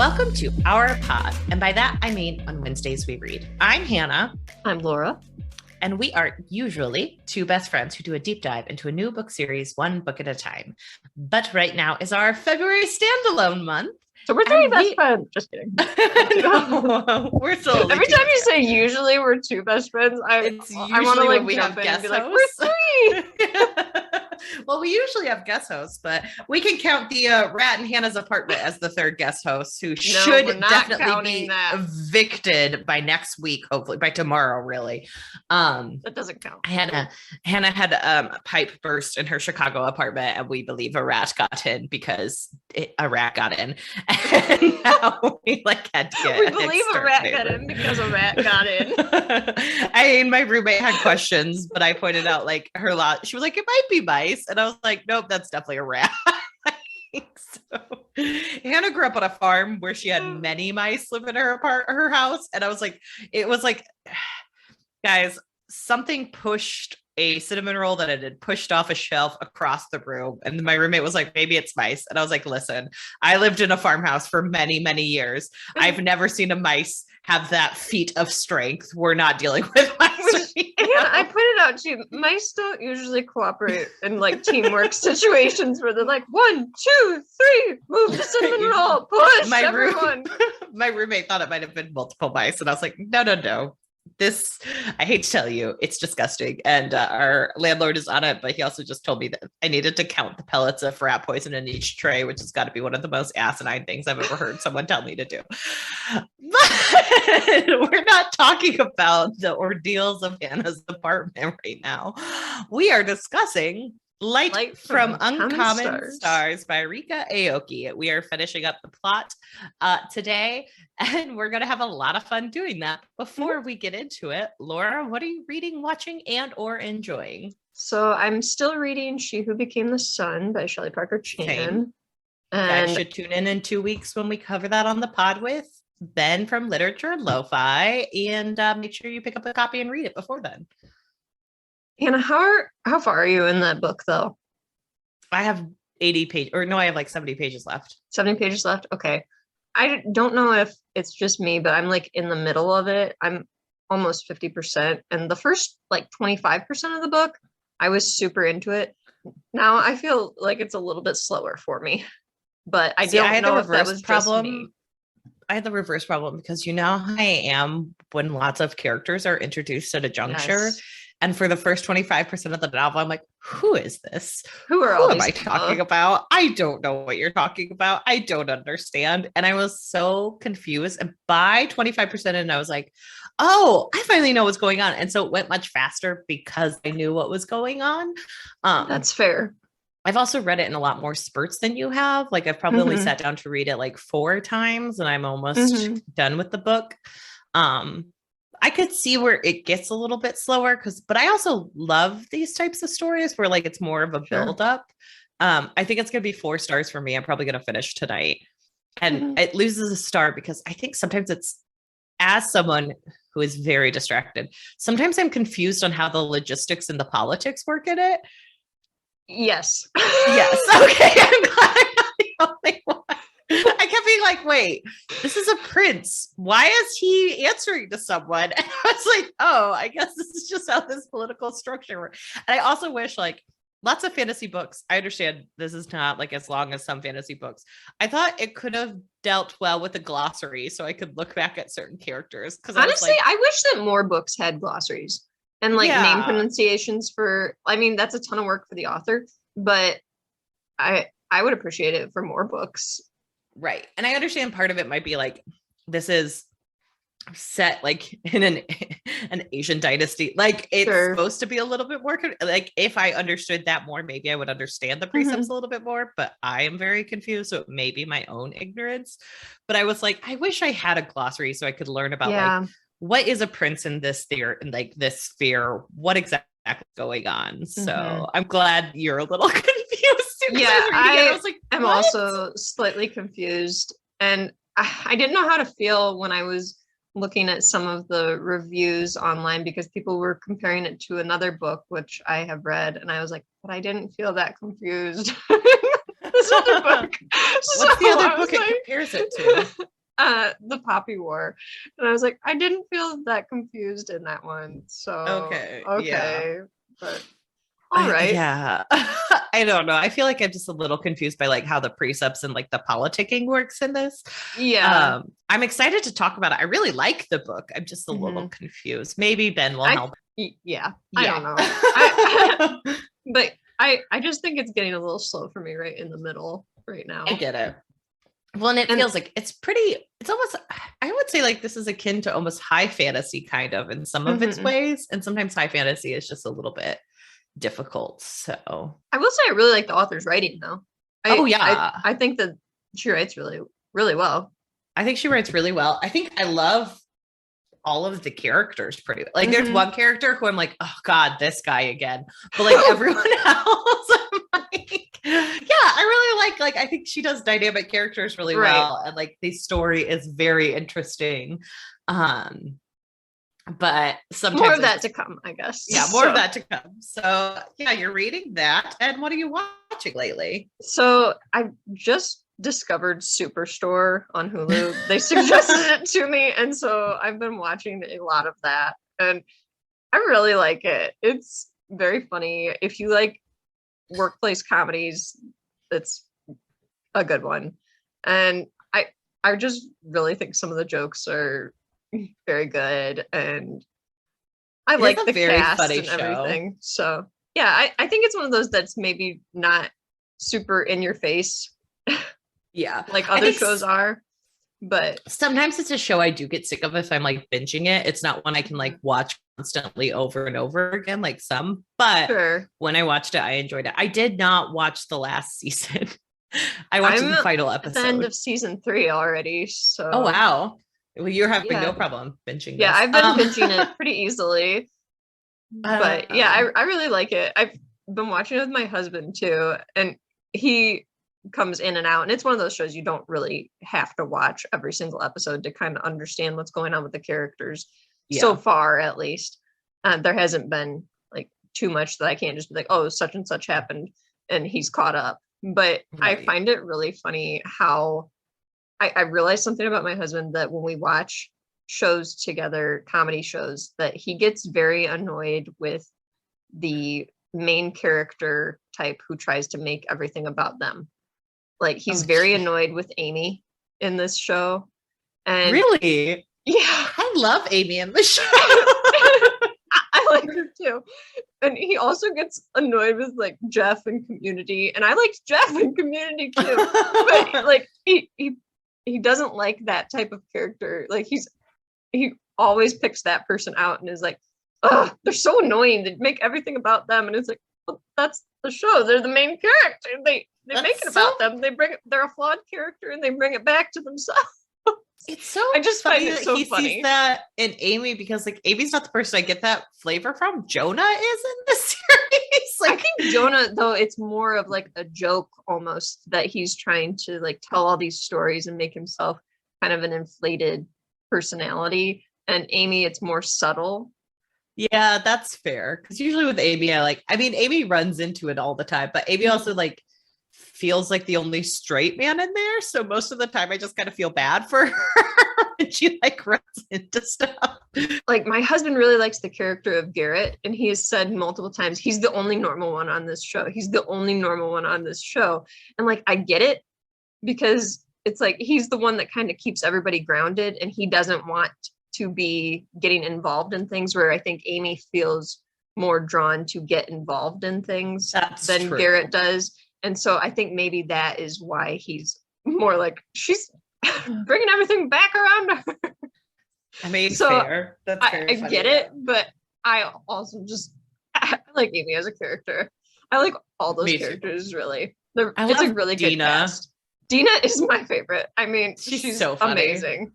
Welcome to our pod. And by that, I mean on Wednesdays we read. I'm Hannah. I'm Laura. And we are usually two best friends who do a deep dive into a new book series, one book at a time. But right now is our February standalone month. So we're three best friends. Just kidding. No, we're still every time you say usually we're two best friends, I want to like we jump have in guest and be like, hosts. we're three. Well, we usually have guest hosts, but we can count the rat in Hannah's apartment as the third guest host, who should definitely be evicted by next week, hopefully by tomorrow, really. That doesn't count. Hannah had a pipe burst in her Chicago apartment, and we believe a rat got in because a rat got in. And now we had to get we believe a rat got in because a rat got in. My roommate had questions, but I pointed out her lot. She was like, it might be mice. And I was like, nope, that's definitely a rat. So Hannah grew up on a farm where she had many mice live in her house. And I was like, guys, something pushed a cinnamon roll that it had pushed off a shelf across the room. And my roommate was like, maybe it's mice. And I was like, listen, I lived in a farmhouse for many, many years. I've never seen a mice have that feat of strength. We're not dealing with mice. Yeah, I pointed out too, mice don't usually cooperate in teamwork situations where they're like, 1, 2, 3, move the cinnamon roll, push everyone. My roommate thought it might have been multiple mice. And I was like, no. This, I hate to tell you, it's disgusting. And our landlord is on it, but he also just told me that I needed to count the pellets of rat poison in each tray, which has got to be one of the most asinine things I've ever heard someone tell me to do. But we're not talking about the ordeals of Hannah's apartment right now. We are discussing Light from Uncommon Stars by Ryka Aoki. We are finishing up the plot today, and we're going to have a lot of fun doing that. Before we get into it, Laura, what are you reading, watching, and or enjoying? So I'm still reading She Who Became the Sun by Shelley Parker Chan. Same. And you should tune in 2 weeks when we cover that on the pod with Ben from Literature and LoFi, and make sure you pick up a copy and read it before then. Hannah, how far are you in that book, though? I have 80 pages, or no, I have 70 pages left. 70 pages left? Okay. I don't know if it's just me, but I'm in the middle of it. I'm almost 50%. And the first 25% of the book, I was super into it. Now I feel like it's a little bit slower for me. But I don't know if that was just me. I had the reverse problem because you know how I am when lots of characters are introduced at a juncture. Yes. And for the first 25% of the novel, I'm like, who is this? Who am I talking about? I don't know what you're talking about. I don't understand. And I was so confused. And by 25% in, I was like, oh, I finally know what's going on. And so it went much faster because I knew what was going on. That's fair. I've also read it in a lot more spurts than you have. I've probably only sat down to read it 4 times, and I'm almost done with the book. I could see where it gets a little bit slower but I also love these types of stories where it's more of a build up. I think it's going to be 4 stars for me. I'm probably going to finish tonight, and it loses a star because I think sometimes it's, as someone who is very distracted, sometimes I'm confused on how the logistics and the politics work in it. Yes. Yes. Okay. I'm glad I'm not the only one. I kept being like, wait, this is a prince. Why is he answering to someone? And I was like, oh, I guess this is just how this political structure works. And I also wish lots of fantasy books. I understand this is not as long as some fantasy books. I thought it could have dealt well with a glossary so I could look back at certain characters. Because honestly, I wish that more books had glossaries and name pronunciations for, that's a ton of work for the author, but I would appreciate it for more books. Right. And I understand part of it might be this is set in an Asian dynasty. It's supposed to be a little bit more if I understood that more, maybe I would understand the precepts a little bit more, but I am very confused. So it may be my own ignorance, but I was I wish I had a glossary so I could learn about what is a prince in this sphere and this sphere, what exactly is going on. So I'm glad you're a little confused. Yeah, I am also slightly confused, and I didn't know how to feel when I was looking at some of the reviews online because people were comparing it to another book which I have read, and I was like, but I didn't feel that confused. this other book. What's the other book it compares it to? The Poppy War. And I was like, I didn't feel that confused in that one. So okay. Yeah. But all right. Yeah. I don't know. I feel like I'm just a little confused by like how the precepts and like the politicking works in this. Yeah. I'm excited to talk about it. I really like the book. I'm just a little confused. Maybe Ben will help. Yeah. I don't know. But I just think it's getting a little slow for me right in the middle right now. I get it. Well, and it feels like it's almost, I would say like this is akin to almost high fantasy kind of in some of its ways. And sometimes high fantasy is just a little bit difficult. So I will say I really like the author's writing though. I think that she writes really, really well. I think she writes really well. I think I love all of the characters pretty like there's one character who I'm like, oh God, this guy again. But like everyone else, I'm like, yeah, I really like I think she does dynamic characters really well. And like the story is very interesting. But sometimes more of that to come, I guess. Yeah, more of that to come. So yeah, you're reading that. And what are you watching lately? So I just discovered Superstore on Hulu. They suggested it to me. And so I've been watching a lot of that. And I really like it. It's very funny. If you like workplace comedies, it's a good one. And I just really think some of the jokes are very good, and I like the very cast funny and everything. So yeah, I think it's one of those that's maybe not super in your face, like other shows are. But sometimes it's a show I do get sick of if I'm like binging it. It's not one I can like watch constantly over and over again, like some. But when I watched it, I enjoyed it. I did not watch the last season. I watched the final episode. At the end of season 3 already. So oh wow. Well, you're having no problem binging. Yeah, I've been binging it pretty easily. But yeah, I really like it. I've been watching it with my husband too, and he comes in and out. And it's one of those shows you don't really have to watch every single episode to kind of understand what's going on with the characters. So far, at least. There hasn't been like too much that I can't just be like, oh, such and such happened, and he's caught up. But I find it really funny how I realized something about my husband, that when we watch shows together, comedy shows, that he gets very annoyed with the main character type who tries to make everything about them. Like he's very annoyed with Amy in this show. And really? Yeah. I love Amy in the show. I like her too. And he also gets annoyed with like Jeff and Community. And I liked Jeff and Community too. But like he doesn't like that type of character. Like he always picks that person out and is like, oh, they're so annoying. They make everything about them. And it's like, well, that's the show. They're the main character. They make it about them. They're a flawed character and they bring it back to themselves. It's so I just find it so funny. Sees that in Amy, because like Amy's not the person I get that flavor from. Jonah is in the series. Like, I think Jonah, though, it's more of like a joke almost, that he's trying to like tell all these stories and make himself kind of an inflated personality. And Amy, it's more subtle. Yeah, that's fair. Because usually with Amy, Amy runs into it all the time, but Amy also like feels like the only straight man in there. So most of the time I just kind of feel bad for her when she like runs into stuff. Like my husband really likes the character of Garrett, and he has said multiple times, he's the only normal one on this show. He's the only normal one on this show. And like, I get it, because it's like, he's the one that kind of keeps everybody grounded, and he doesn't want to be getting involved in things, where I think Amy feels more drawn to get involved in things than Garrett does. And so I think maybe that is why he's more like, she's bringing everything back around to her. I mean, so fair. That's I get it, but I also I like Amy as a character. I like all those characters, really. It's a really good cast. Dina is my favorite. I mean, she's so funny. Amazing.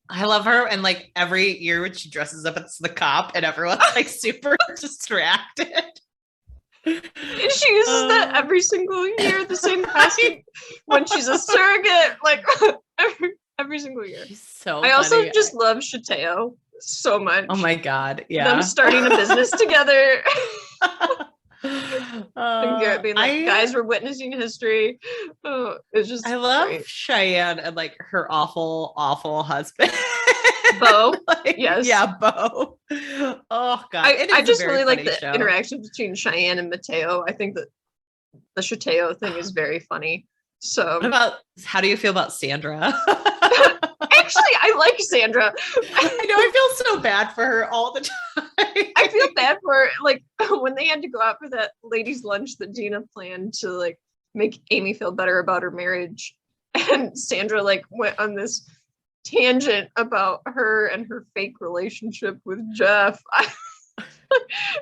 I love her. And like every year when she dresses up as the cop and everyone's like super distracted. She uses that every single year, the same costume when she's a surrogate, like every single year. She's so I also just love Shateo so much. Oh my God. Yeah. Them starting a business together. And Garrett being like, guys, we're witnessing history. Oh, it's just I love great. Cheyenne and like her awful husband. Bo. Like, yes. Yeah, Bo. Oh god. I just really like the show. interaction between Cheyenne and Mateo. I think that the Chateo thing is very funny. So how do you feel about Sandra? Actually, I like Sandra. I know, I feel so bad for her all the time. I feel bad for her, like when they had to go out for that ladies' lunch that Gina planned to like make Amy feel better about her marriage. And Sandra like went on this tangent about her and her fake relationship with Jeff.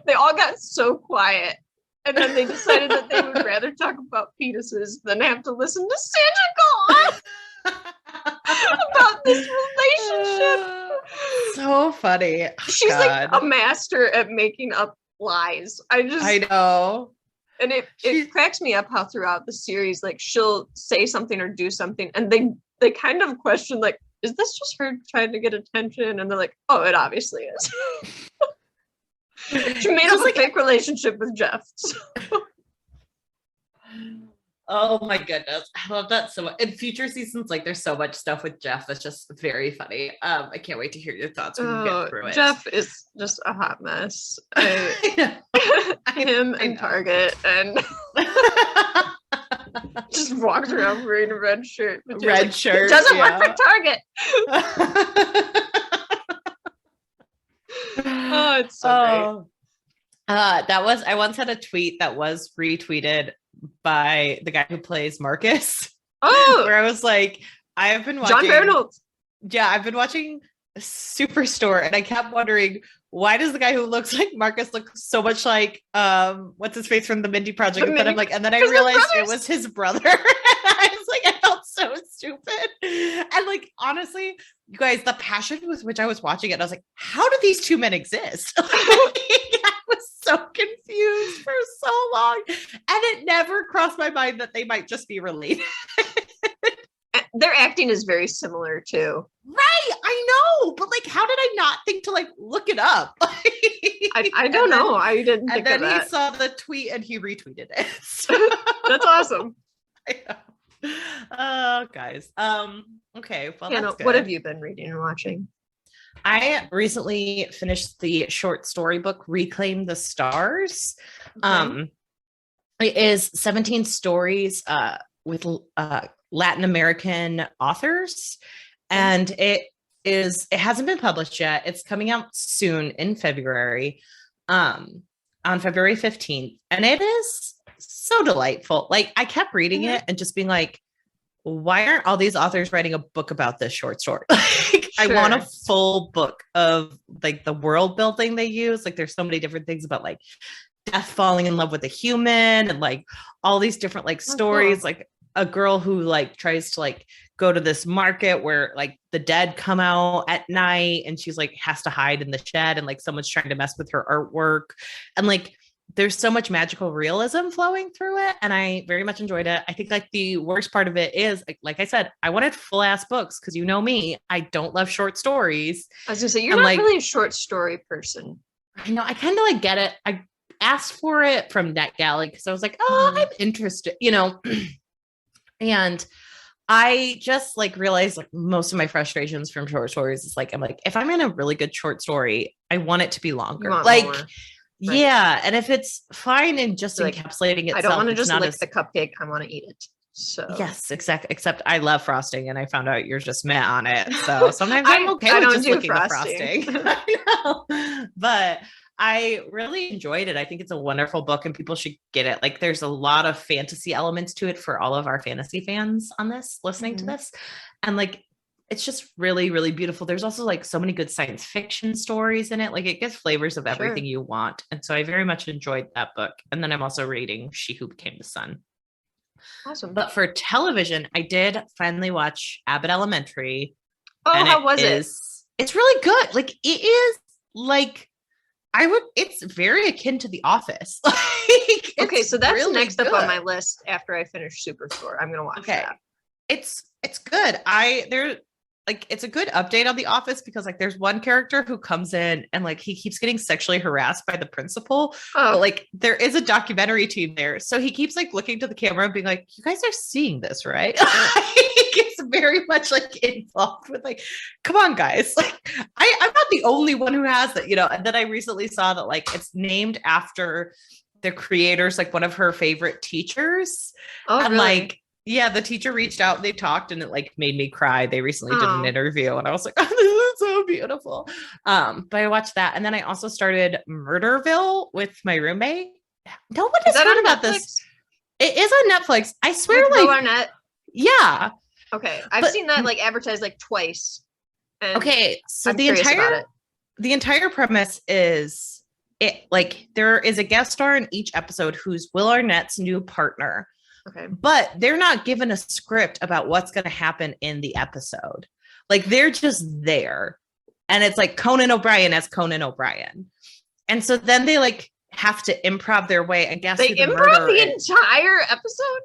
They all got so quiet. And then they decided that they would rather talk about penises than have to listen to Sandra go on about this relationship. So funny. She's like a master at making up lies. I know. And it cracks me up how throughout the series, like she'll say something or do something, and they kind of question, like, is this just her trying to get attention? And they're like, oh, it obviously is. She made up a fake relationship with Jeff. So. Oh my goodness. I love that so much. In future seasons, like there's so much stuff with Jeff that's just very funny. I can't wait to hear your thoughts when you get through it. Jeff is just a hot mess. Him and Target and just walks around wearing a red shirt. Red shirt. It doesn't work for Target. Oh, it's so great. I once had a tweet that was retweeted by the guy who plays Marcus. Oh, where I was like, I have been watching Jon Barinholtz. Yeah, I've been watching Superstore, and I kept wondering, why does the guy who looks like Marcus look so much like what's his face from the Mindy Project? And then I realized it was his brother. I was like, I felt so stupid. And like, honestly, you guys, the passion with which I was watching it, I was like, how do these two men exist? I was so confused for so long. And it never crossed my mind that they might just be related. Their acting is very similar too. Right, I know, but like, how did I not think to like look it up? I don't know. I didn't think of that. And then he saw the tweet and he retweeted it. So. That's awesome. I know. Oh, guys. Okay. Well, Hannah, what have you been reading and watching? I recently finished the short story book Reclaim the Stars. Okay. It is 17 stories with Latin American authors, and it hasn't been published yet. It's coming out soon in February, on February 15th, and it is so delightful. Like, I kept reading it and just being like, why aren't all these authors writing a book about this short story? Like, I want a full book of like the world building they use. Like, there's so many different things about like death falling in love with a human and like all these different like stories. Like a girl who like tries to like go to this market where like the dead come out at night and she's like has to hide in the shed and like someone's trying to mess with her artwork. And like, there's so much magical realism flowing through it. And I very much enjoyed it. I think like the worst part of it is, like I said, I wanted full ass books because you know me, I don't love short stories. I was gonna say, you're not like, really a short story person. I know, I kind of like get it. I asked for it from NetGalley because I was like, oh, I'm interested, you know? And I just like realized like most of my frustrations from short stories is like, I'm like, if I'm in a really good short story, I want it to be longer. Like, more. Right. Yeah. And if it's fine and just like, encapsulating itself, I don't want to just lick the cupcake. I want to eat it. So yes, exactly. Except I love frosting and I found out you're just met on it. So sometimes I'm okay with just licking the frosting. I know. But I really enjoyed it. I think it's a wonderful book and people should get it. Like, there's a lot of fantasy elements to it for all of our fantasy fans on this, listening to this. And like, it's just really, really beautiful. There's also like so many good science fiction stories in it. Like, it gets flavors of everything you want. And so I very much enjoyed that book. And then I'm also reading She Who Became the Sun. Awesome. But for television, I did finally watch Abbott Elementary. Oh, how was it? It's really good. Like, it is like, it's very akin to The Office. Like, okay, so that's really next up on my list after I finish Superstore. I'm going to watch that. It's good. like it's a good update on The Office because like there's one character who comes in and like he keeps getting sexually harassed by the principal. But like there is a documentary team there. So he keeps like looking to the camera and being like, you guys are seeing this, right? He gets very much like involved with like, come on, guys. Like I'm not the only one who has that, you know. And then I recently saw that like it's named after the creator's like one of her favorite teachers. And really? like yeah, the teacher reached out, they talked, and it like made me cry. They recently did an interview and I was like, oh, this is so beautiful. But I watched that. And then I also started Murderville with my roommate. No one has heard about this. It is on Netflix. I swear, with like Arnett? Yeah. Okay. I've seen that like advertised like twice. Okay. So the entire premise is it like there is a guest star in each episode who's Will Arnett's new partner. Okay. But they're not given a script about what's going to happen in the episode. Like they're just there. And it's like Conan O'Brien as Conan O'Brien. And so then they like have to improv their way and guess they improv the entire episode?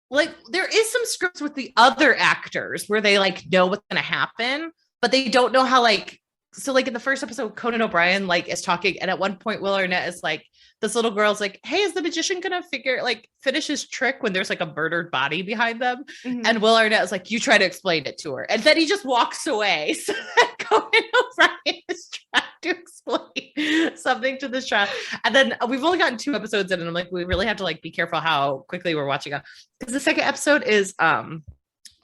Like there is some scripts with the other actors where they like know what's going to happen, but they don't know how like, so like in the first episode, Conan O'Brien like is talking. And at one point, Will Arnett is like, this little girl's like, hey, is the magician gonna finish his trick when there's like a murdered body behind them? Mm-hmm. And Will Arnett is like, you try to explain it to her. And then he just walks away. So that Conan O'Brien is trying to explain something to this child. And then we've only gotten 2 episodes in, and I'm like, we really have to like be careful how quickly we're watching it. Because the second episode is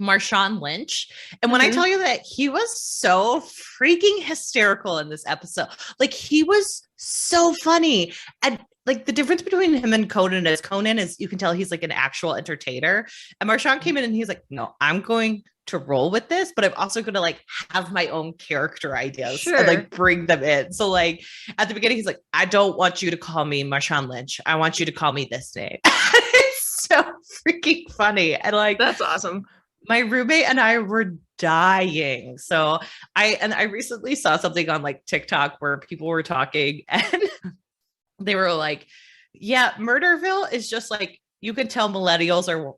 Marshawn Lynch. And when I tell you that he was so freaking hysterical in this episode, like he was so funny. And like the difference between him and Conan is you can tell he's like an actual entertainer. And Marshawn came in and he's like, no, I'm going to roll with this, but I'm also going to like have my own character ideas and like bring them in. So like at the beginning, he's like, I don't want you to call me Marshawn Lynch. I want you to call me this name. It's so freaking funny. And like, that's awesome. My roommate and I were dying. So I recently saw something on like TikTok where people were talking and they were like, yeah, Murderville is just like, you could tell millennials are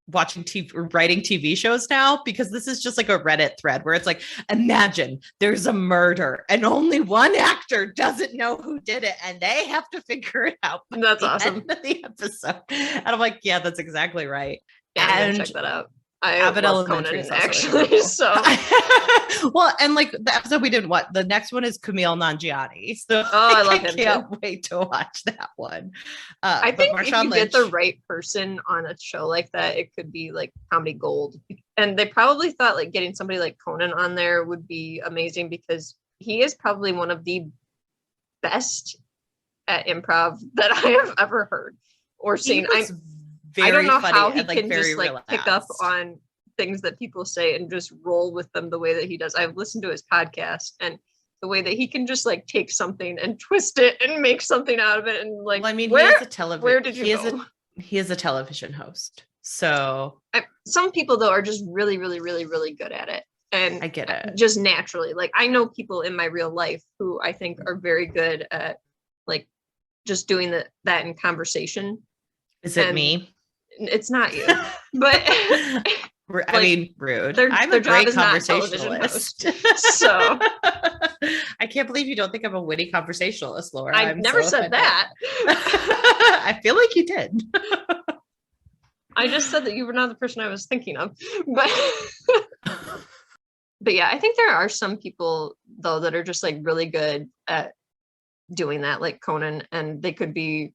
watching TV or writing TV shows now, because this is just like a Reddit thread where it's like, imagine there's a murder and only one actor doesn't know who did it and they have to figure it out. That's awesome. End of the episode. And I'm like, yeah, that's exactly right. Yeah, and check that out. I Abbott love Conan, actually. So well, and like the episode we did, the next one is Camille Nanjiani. So I love him. Can't wait to watch that one. I think if you get the right person on a show like that, it could be like comedy gold. And they probably thought like getting somebody like Conan on there would be amazing because he is probably one of the best at improv that I have ever heard or seen. I don't know how he can just like pick up on things that people say and just roll with them the way that he does. I've listened to his podcast and the way that he can just like take something and twist it and make something out of it. And like, well, I mean, where did you go? He is a television host. So some people though are just really, really, really, really good at it. And I get it just naturally. Like I know people in my real life who I think are very good at like just doing that in conversation. Is it me? It's not you, but I mean, rude. I'm a great conversationalist. So I can't believe you don't think I'm a witty conversationalist, Laura. I've never said that. I feel like you did. I just said that you were not the person I was thinking of, but yeah, I think there are some people though that are just like really good at doing that, like Conan, and they could be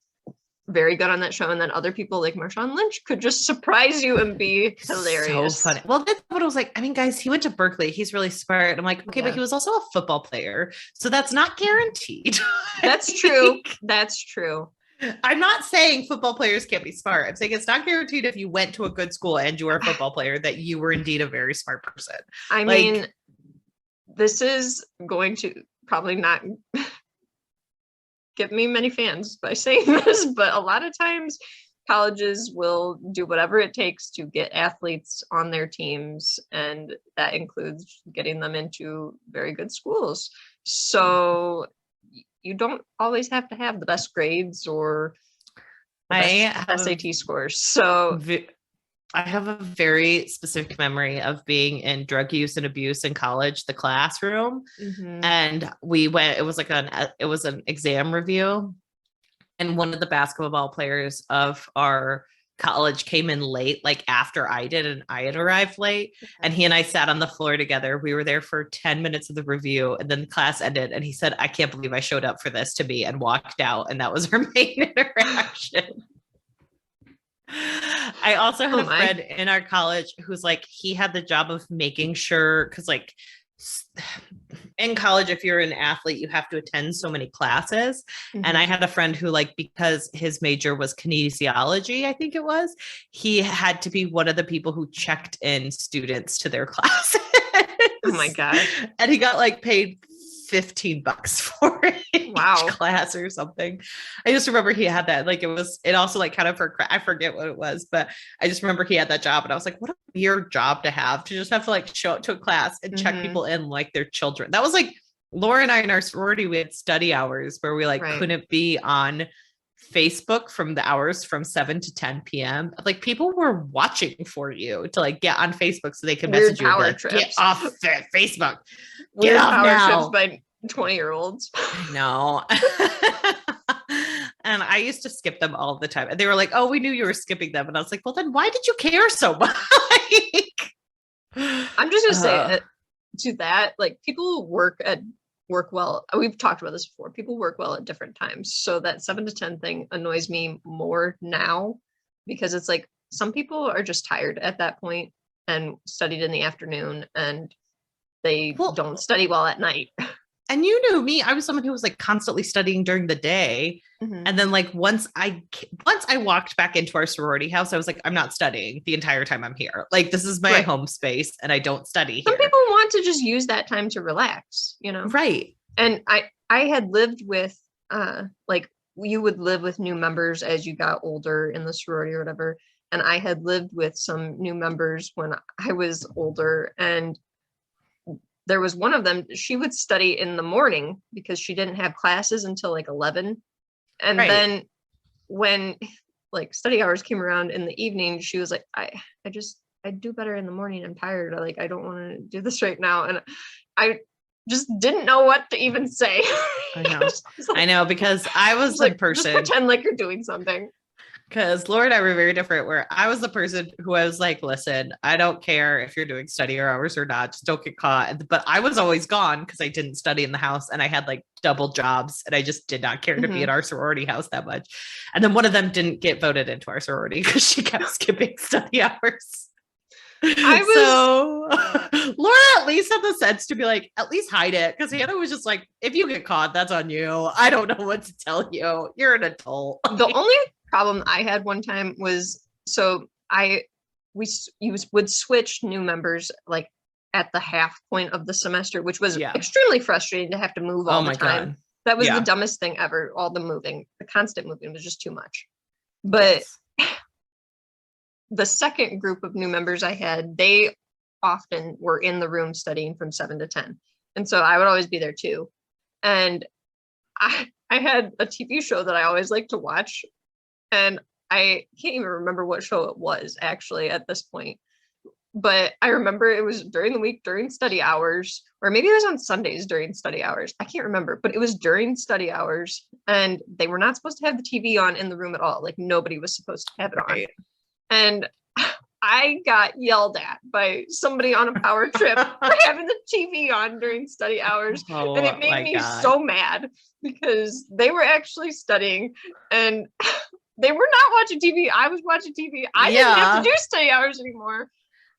very good on that show, and then other people like Marshawn Lynch could just surprise you and be hilarious. So funny. Well, that's what I was like. I mean, guys, he went to Berkeley. He's really smart. I'm like, okay, but he was also a football player, so that's not guaranteed. That's true. That's true. I'm not saying football players can't be smart. I'm saying it's not guaranteed if you went to a good school and you were a football player that you were indeed a very smart person. I mean, this is going to probably not give me many fans by saying this, but a lot of times colleges will do whatever it takes to get athletes on their teams, and that includes getting them into very good schools. So you don't always have to have the best grades or SAT scores. So I have a very specific memory of being in drug use and abuse in college, the classroom. And we went, it was like it was an exam review. And one of the basketball players of our college came in late, like after I did, and I had arrived late. And he and I sat on the floor together. We were there for 10 minutes of the review, and then the class ended. And he said, I can't believe I showed up for this, to me, and walked out. And that was our main interaction. I also had a friend in our college who's like, he had the job of making sure, because like in college, if you're an athlete, you have to attend so many classes. And I had a friend who, like, because his major was kinesiology, I think it was, he had to be one of the people who checked in students to their classes. Oh my gosh. And he got like paid $15 for it. Wow. Each class or something. I just remember he had that, like, it also like kind of for, I forget what it was, but I just remember he had that job, and I was like, what a weird job to just have to like show up to a class and check people in like they're children. That was like Laura and I in our sorority, we had study hours where we like couldn't be on Facebook from the hours from 7 to 10 p.m. Like, people were watching for you to like get on Facebook so they could message you and like, get off Facebook. Get off power now. trips by 20-year-olds. No. And I used to skip them all the time. And they were like, oh, we knew you were skipping them. And I was like, well, then why did you care so much? I'm just going to say to that, like, people work well. We've talked about this before. People work well at different times. So that 7 to 10 thing annoys me more now, because it's like some people are just tired at that point and studied in the afternoon, and they don't study well at night. And you knew me, I was someone who was like constantly studying during the day. And then like once I walked back into our sorority house, I was like, I'm not studying the entire time I'm here. Like, this is my home space and I don't study Some here. people want to just use that time to relax, you know? Right. And I had lived with, like, you would live with new members as you got older in the sorority or whatever. And I had lived with some new members when I was older, and there was one of them, she would study in the morning because she didn't have classes until like 11. And then when like study hours came around in the evening, she was like, I do better in the morning. I'm tired. I don't want to do this right now. And I just didn't know what to even say. I know. I know, because I was the person. Just pretend like you're doing something. Because Laura and I were very different, where I was the person who I was like, listen, I don't care if you're doing study hours or not, just don't get caught. But I was always gone because I didn't study in the house, and I had like double jobs, and I just did not care to be in our sorority house that much. And then one of them didn't get voted into our sorority because she kept skipping study hours. So Laura at least had the sense to be like, at least hide it. Because Hannah was just like, if you get caught, that's on you. I don't know what to tell you. You're an adult. The only problem I had one time was, you would switch new members like at the half point of the semester, which was extremely frustrating to have to move all the time. God. That was the dumbest thing ever. All the moving, the constant moving was just too much. But the second group of new members I had, they often were in the room studying from 7 to 10. And so I would always be there too. And I had a TV show that I always liked to watch. And I can't even remember what show it was actually at this point. But I remember it was during the week, during study hours, or maybe it was on Sundays during study hours. I can't remember, but it was during study hours, and they were not supposed to have the TV on in the room at all. Like, nobody was supposed to have it on. And I got yelled at by somebody on a power trip for having the TV on during study hours. And it made me so mad, because they were actually studying and they were not watching TV. I was watching TV. I didn't have to do study hours anymore.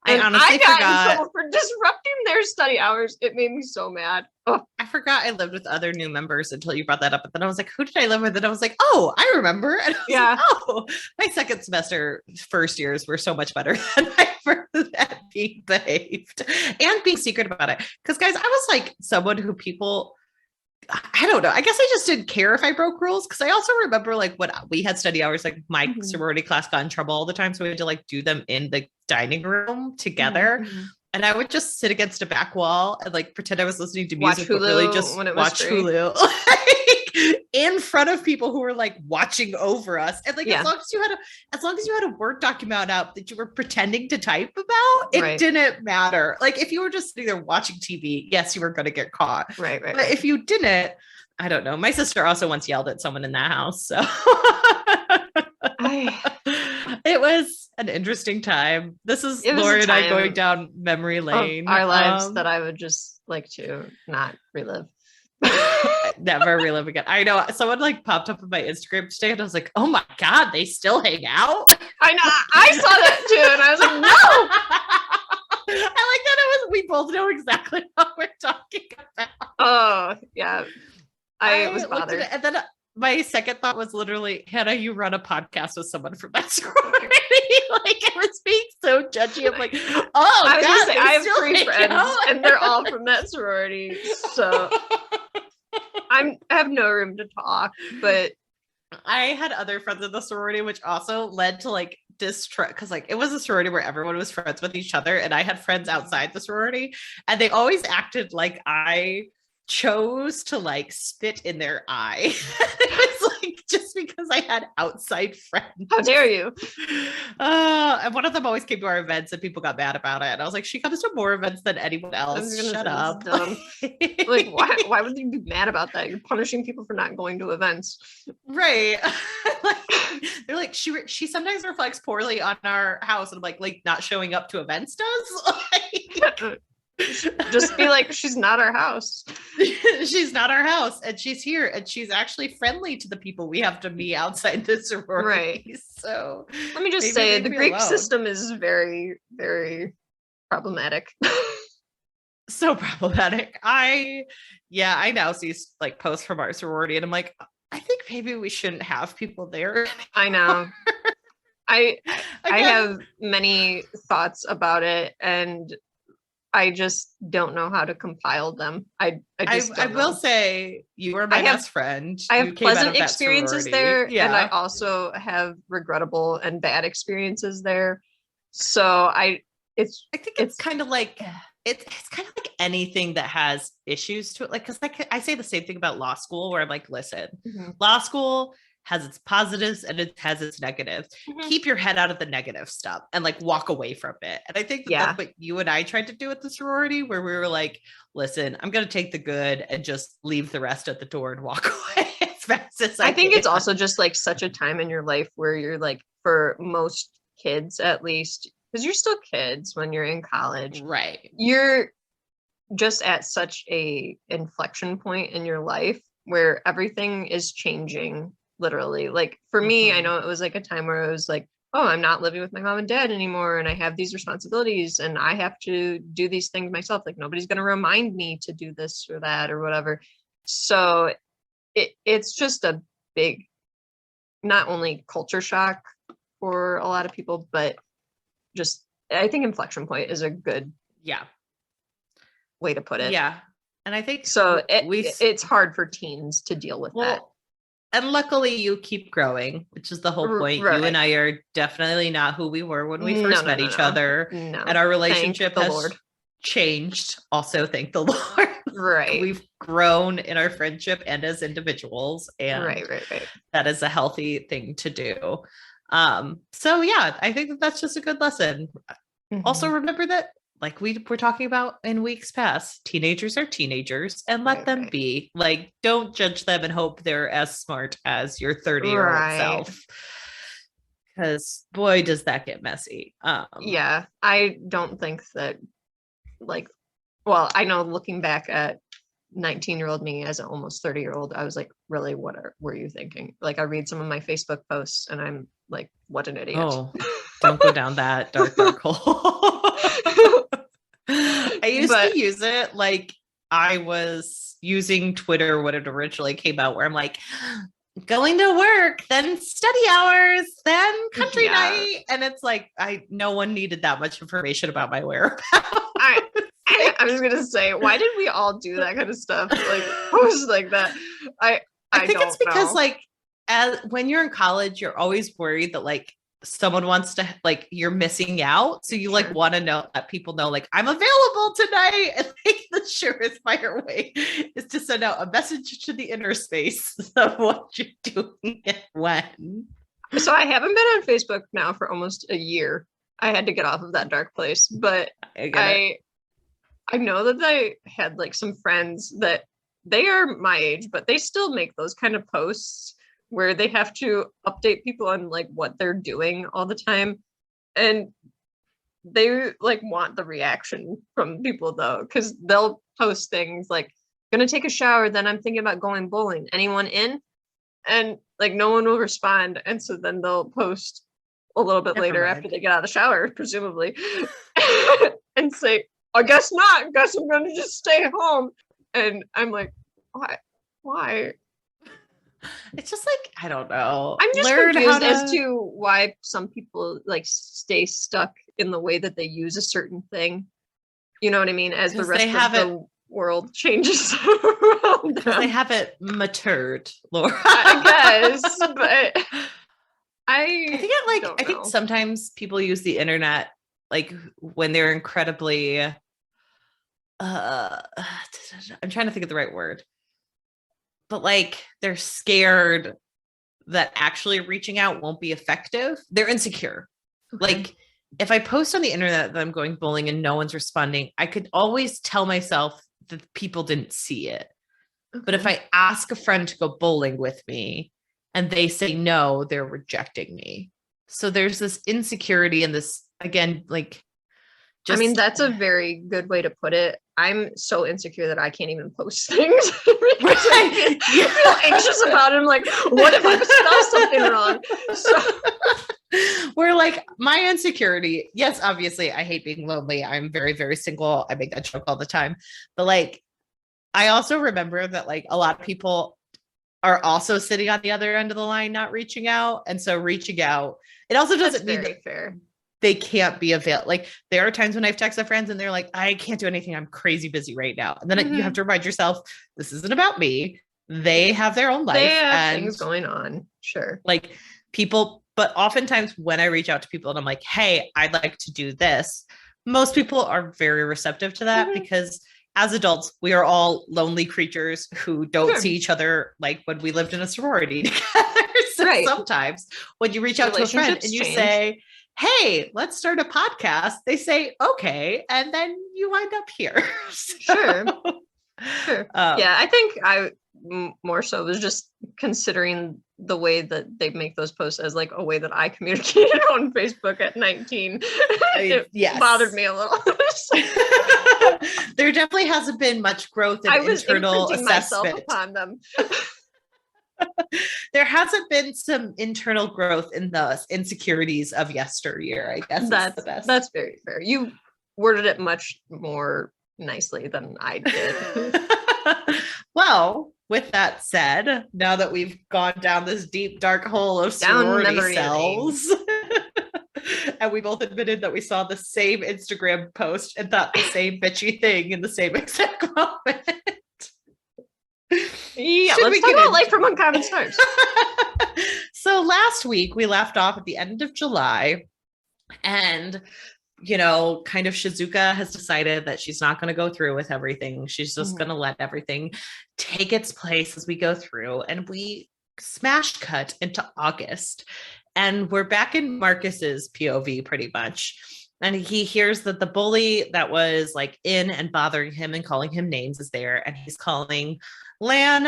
And I honestly got in trouble for disrupting their study hours. It made me so mad. Oh. I forgot I lived with other new members until you brought that up. But then I was like, who did I live with? And I was like, oh, I remember. And I was like, oh, my second semester, first years were so much better than my first at being behaved and being secret about it. Because guys, I was like someone who people, I don't know. I guess I just didn't care if I broke rules. Because I also remember like when we had study hours, like my sorority class got in trouble all the time. So we had to like do them in the dining room together. And I would just sit against a back wall and like pretend I was listening to music, but really just watch Hulu. like in front of people who were like watching over us. And like, as long as you had a Word document out that you were pretending to type about, it didn't matter. Like if you were just sitting there watching TV, yes, you were going to get caught. Right. But if you didn't, I don't know. My sister also once yelled at someone in that house. So it was an interesting time. This is Laura and I going down memory lane. Our lives that I would just like to not relive. Never relive again. I know someone like popped up on my Instagram today and I was like, oh my God, they still hang out. I know. I saw that too. And I was like, no. I like that we both know exactly what we're talking about. Oh, yeah. I was bothered. And then my second thought was literally, Hannah, you run a podcast with someone from that sorority. Like I was being so judgy. I'm like, oh, I was God, say, I have 3 friends and they're all from that sorority. So I have no room to talk, but I had other friends in the sorority, which also led to like distrust, because like it was a sorority where everyone was friends with each other. And I had friends outside the sorority and they always acted like I chose to like spit in their eye. It was like just because I had outside friends. How dare you? And one of them always came to our events and people got mad about it. And I was like, she comes to more events than anyone else. Shut up. Like, why would you be mad about that? You're punishing people for not going to events. Right. Like, they're like, she sometimes reflects poorly on our house. And I'm like not showing up to events does? Like, just be like, she's not our house. She's not our house and she's here and she's actually friendly to the people we have to meet outside the sorority. Right. So let me just say the Greek system is very, very problematic. So problematic. I now see like posts from our sorority and I'm like, I think maybe we shouldn't have people there. I know. I have many thoughts about it and I just don't know how to compile them. I will say you were my best friend. I have pleasant experiences there, and I also have regrettable and bad experiences there. So I think it's kind of like it's kind of like anything that has issues to it. Like, because I say the same thing about law school, where I'm like, listen, law school has its positives and it has its negatives. Keep your head out of the negative stuff and like walk away from it. And I think that's what you and I tried to do at the sorority, where we were like, listen, I'm going to take the good and just leave the rest at the door and walk away as fast as I think it's also just like such a time in your life where you're like, for most kids at least, because you're still kids when you're in college, right? You're just at such a inflection point in your life where everything is changing. Literally, like for me, I know it was like a time where I was like, oh, I'm not living with my mom and dad anymore. And I have these responsibilities and I have to do these things myself. Like nobody's going to remind me to do this or that or whatever. So it's just a big, not only culture shock for a lot of people, but just, I think inflection point is a good way to put it. Yeah. And I think so it's hard for teens to deal with that. And luckily you keep growing, which is the whole point. Right. You and I are definitely not who we were when we first met each other. No. And our relationship has changed. Also, thank the Lord. Right. We've grown in our friendship and as individuals. And right. that is a healthy thing to do. So yeah, I think that's just a good lesson. Also remember that, like we were talking about in weeks past, teenagers are teenagers and let them be. Like, don't judge them and hope they're as smart as your 30-year-old self. Because boy, does that get messy. Yeah, I don't think that, like, well, I know looking back at 19-year-old me as an almost 30-year-old, I was like, really, what were you thinking? Like, I read some of my Facebook posts and I'm like, what an idiot. Oh, don't go down that dark hole. I used to use it like I was using Twitter when it originally came out, where I'm like, going to work, then study hours, then country night. And it's like, no one needed that much information about my whereabouts. I was going to say, why did we all do that kind of stuff? Like posts like that. I think it's because like, when you're in college, you're always worried that like someone wants to like, you're missing out. So you like Sure. want to know, let people know like I'm available tonight. And like the surest fire way is to send out a message to the inner space of what you're doing and when. So I haven't been on Facebook now for almost a year. I had to get off of that dark place, but I know that I had like some friends that they are my age, but they still make those kind of posts where they have to update people on like what they're doing all the time. And they like want the reaction from people though, because they'll post things like, gonna take a shower, then I'm thinking about going bowling. Anyone in? And like no one will respond. And so then they'll post a little bit later after they get out of the shower, presumably, and say, I guess not. I guess I'm gonna just stay home. And I'm like, why? It's just like, I don't know. I'm just confused as to why some people like stay stuck in the way that they use a certain thing. You know what I mean? As the rest of the world changes around them. They haven't matured, Laura. I guess, but I think sometimes people use the internet like when they're incredibly I'm trying to think of the right word, but like they're scared that actually reaching out won't be effective. They're insecure. Okay. Like if I post on the internet that I'm going bowling and no one's responding, I could always tell myself that people didn't see it. Okay. But if I ask a friend to go bowling with me and they say no, they're rejecting me. So there's this insecurity and this, again, like, I mean, that's a very good way to put it. I'm so insecure that I can't even post things because I feel anxious about it. I'm like, what if I spell something wrong? So we're like, my insecurity, yes, obviously I hate being lonely. I'm very, very single. I make that joke all the time. But like, I also remember that like a lot of people are also sitting on the other end of the line, not reaching out. And so reaching out, it also doesn't mean that fair. They can't be available. Like there are times when I've texted friends and they're like, I can't do anything. I'm crazy busy right now. And then you have to remind yourself, this isn't about me. They have their own life. They have things going on. Sure. Like people, but oftentimes when I reach out to people and I'm like, hey, I'd like to do this. Most people are very receptive to that because as adults, we are all lonely creatures who don't see each other like when we lived in a sorority together. So sometimes when you reach out to a friend and you say, hey, let's start a podcast, they say, okay. And then you wind up here. Sure. Yeah, I think I more so was just considering the way that they make those posts as like a way that I communicated on Facebook at 19. It bothered me a little. There definitely hasn't been much growth in internal assessment upon them. There hasn't been some internal growth in the insecurities of yesteryear, I guess. That's the best. That's very fair. You worded it much more nicely than I did. Well, with that said, now that we've gone down this deep, dark hole of sorority cells, and we both admitted that we saw the same Instagram post and thought the same bitchy thing in the same exact moment. Yeah, let's talk about Life from Uncommon Stars. So last week we left off at the end of July, and you know, kind of Shizuka has decided that she's not going to go through with everything. She's just going to let everything take its place as we go through. And we smash cut into August, and we're back in Marcus's POV pretty much. And he hears that the bully that was like in and bothering him and calling him names is there. And he's calling Lan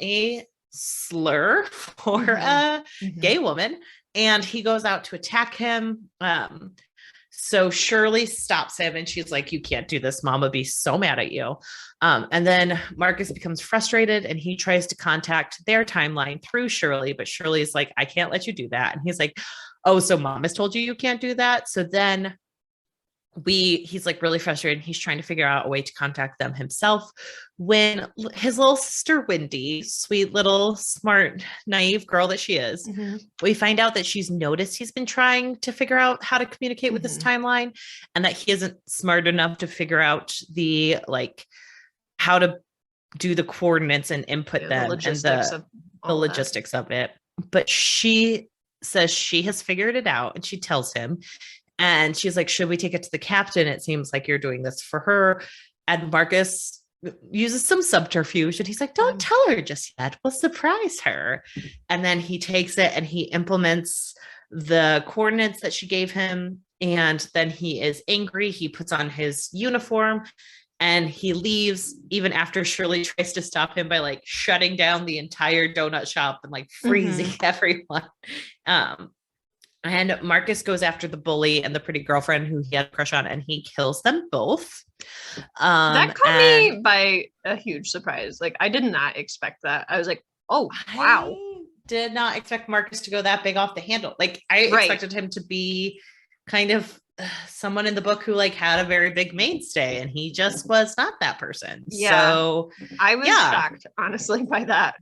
a slur for a gay woman. And he goes out to attack him. So Shirley stops him and she's like, you can't do this. Mama be so mad at you. And then Marcus becomes frustrated and he tries to contact their timeline through Shirley, but Shirley's like, I can't let you do that. And he's like, oh, so Mom has told you can't do that. So then he's like really frustrated. He's trying to figure out a way to contact them himself when his little sister, Wendy, sweet little smart, naive girl that she is, we find out that she's noticed he's been trying to figure out how to communicate with this timeline and that he isn't smart enough to figure out the, like, how to do the coordinates and input them and the logistics of it. But she says she has figured it out, and she tells him, and she's like, should we take it to the captain? It seems like you're doing this for her. And Marcus uses some subterfuge, and he's like, don't tell her just yet. We'll surprise her. And then he takes it and he implements the coordinates that she gave him. And then he is angry. He puts on his uniform and he leaves, even after Shirley tries to stop him by like shutting down the entire donut shop and like freezing everyone. And Marcus goes after the bully and the pretty girlfriend who he had a crush on, and he kills them both. That caught me by a huge surprise. Like, I did not expect that. I was like, oh, wow. I did not expect Marcus to go that big off the handle. Like, I expected him to be kind of someone in the book who like had a very big mainstay, and he just was not that person. Yeah. So I was shocked, honestly, by that.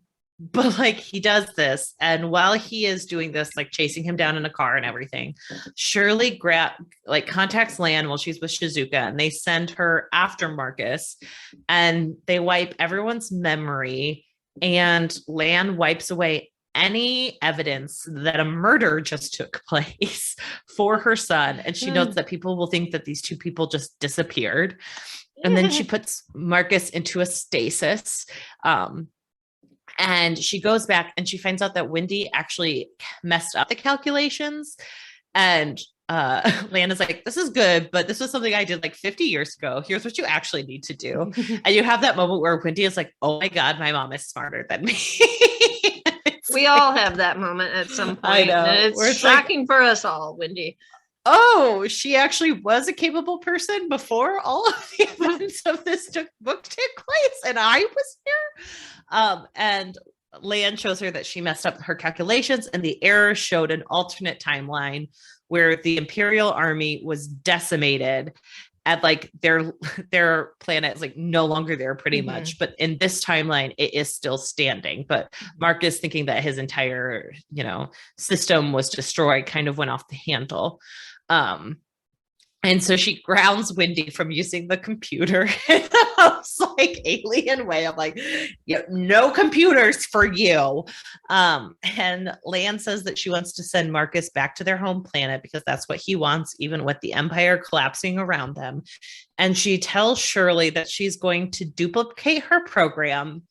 But like, he does this, and while he is doing this, like chasing him down in a car and everything, Shirley contacts Lan while she's with Shizuka, and they send her after Marcus, and they wipe everyone's memory, and Lan wipes away any evidence that a murder just took place for her son. And she notes that people will think that these two people just disappeared. And then she puts Marcus into a stasis. And she goes back and she finds out that Wendy actually messed up the calculations. And Lan is like, this is good, but this was something I did like 50 years ago. Here's what you actually need to do. And you have that moment where Wendy is like, oh my God, my mom is smarter than me. We all have that moment at some point. I know. And it's shocking for us all, Wendy. Oh, she actually was a capable person before all of the events of this book took place, and I was here. And Lan shows her that she messed up her calculations, and the error showed an alternate timeline where the Imperial Army was decimated, and like their planet is like no longer there pretty much. But in this timeline, it is still standing. But Marcus, thinking that his entire, system was destroyed, kind of went off the handle. And so she grounds Wendy from using the computer in the most like alien way. I'm like, no computers for you. And Lan says that she wants to send Marcus back to their home planet because that's what he wants, even with the Empire collapsing around them. And she tells Shirley that she's going to duplicate her program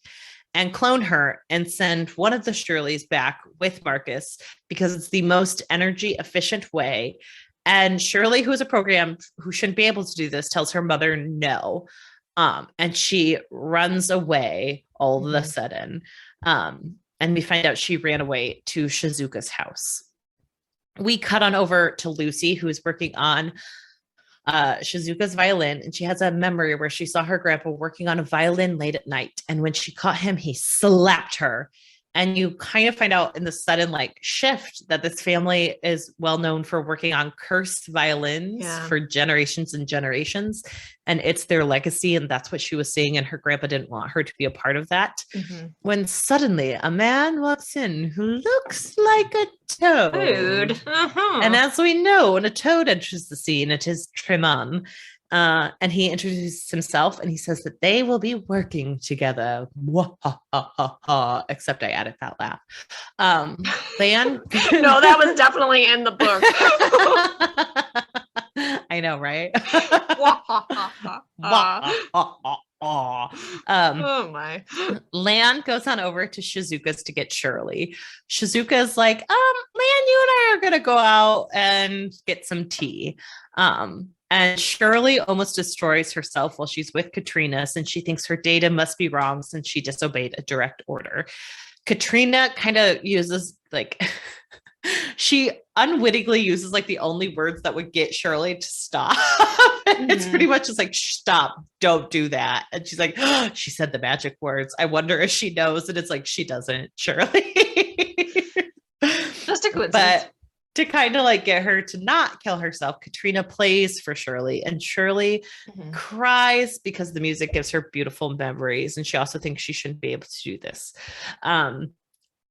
and clone her and send one of the Shirleys back with Marcus because it's the most energy efficient way. And Shirley, who is a program who shouldn't be able to do this, tells her mother no. And she runs away all of a sudden. And we find out she ran away to Shizuka's house. We cut on over to Lucy, who is working on Shizuka's violin. And she has a memory where she saw her grandpa working on a violin late at night. And when she caught him, he slapped her. And you kind of find out in the sudden like shift that this family is well known for working on cursed violins for generations and generations. And it's their legacy. And that's what she was seeing. And her grandpa didn't want her to be a part of that. When suddenly a man walks in who looks like a toad. And as we know, when a toad enters the scene, it is Treman. And he introduces himself and he says that they will be working together. Except I added that laugh. Lan. No, that was definitely in the book. I know, right? Oh my. Lan goes on over to Shizuka's to get Shirley. Shizuka's like, Lan, you and I are gonna go out and get some tea. And Shirley almost destroys herself while she's with Katrina since she thinks her data must be wrong since she disobeyed a direct order. Katrina kind of uses like she unwittingly uses like the only words that would get Shirley to stop. It's pretty much just like, stop, don't do that. And she's like, oh, she said the magic words. I wonder if she knows. And it's like, she doesn't, Shirley. Just a coincidence. But to kind of like get her to not kill herself, Katrina plays for Shirley, and Shirley cries because the music gives her beautiful memories. And she also thinks she shouldn't be able to do this.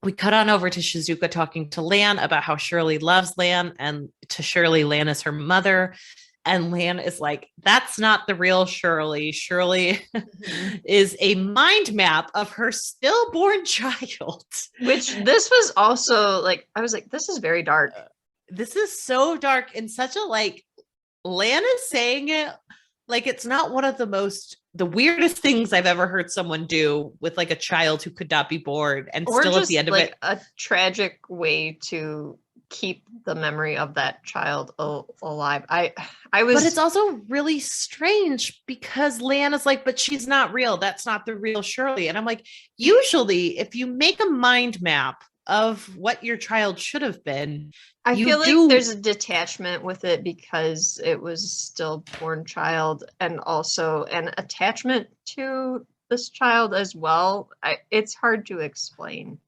We cut on over to Shizuka talking to Lan about how Shirley loves Lan, and to Shirley, Lan is her mother. And Lan is like, that's not the real Shirley. Shirley is a mind map of her stillborn child. Which this was also like, I was like, this is very dark. This is so dark and such a like, Lan is saying it like it's not one of the weirdest things I've ever heard someone do with like a child who could not be born, and or still just, at the end like, of it, a tragic way to keep the memory of that child alive. I was, but it's also really strange because Lan is like, but she's not real. That's not the real Shirley. And I'm like, usually if you make a mind map of what your child should have been, I feel like there's a detachment with it because it was a stillborn child, and also an attachment to this child as well. It's hard to explain.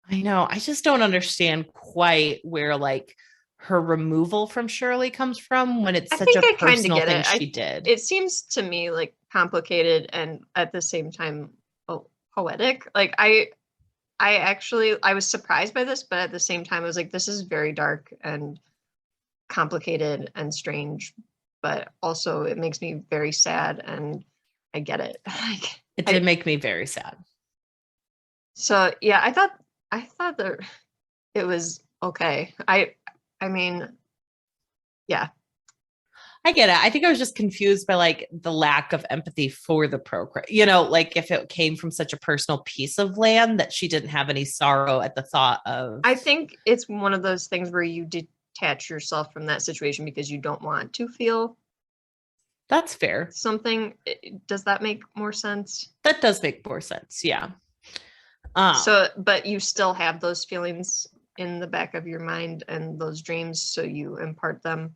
I know. I just don't understand quite where like her removal from Shirley comes from when it's such a personal thing she did. It seems to me like complicated and at the same time poetic. Like I was surprised by this, but at the same time I was like, this is very dark and complicated and strange, but also it makes me very sad, and I get it. It did make me very sad. So yeah, I thought that it was okay. I mean, yeah. I get it. I think I was just confused by like the lack of empathy for the program. You know, like if it came from such a personal piece of land that she didn't have any sorrow at the thought of. I think it's one of those things where you detach yourself from that situation because you don't want to feel. That's fair. Something. Does that make more sense? That does make more sense. Yeah. So, but you still have those feelings in the back of your mind and those dreams, so you impart them.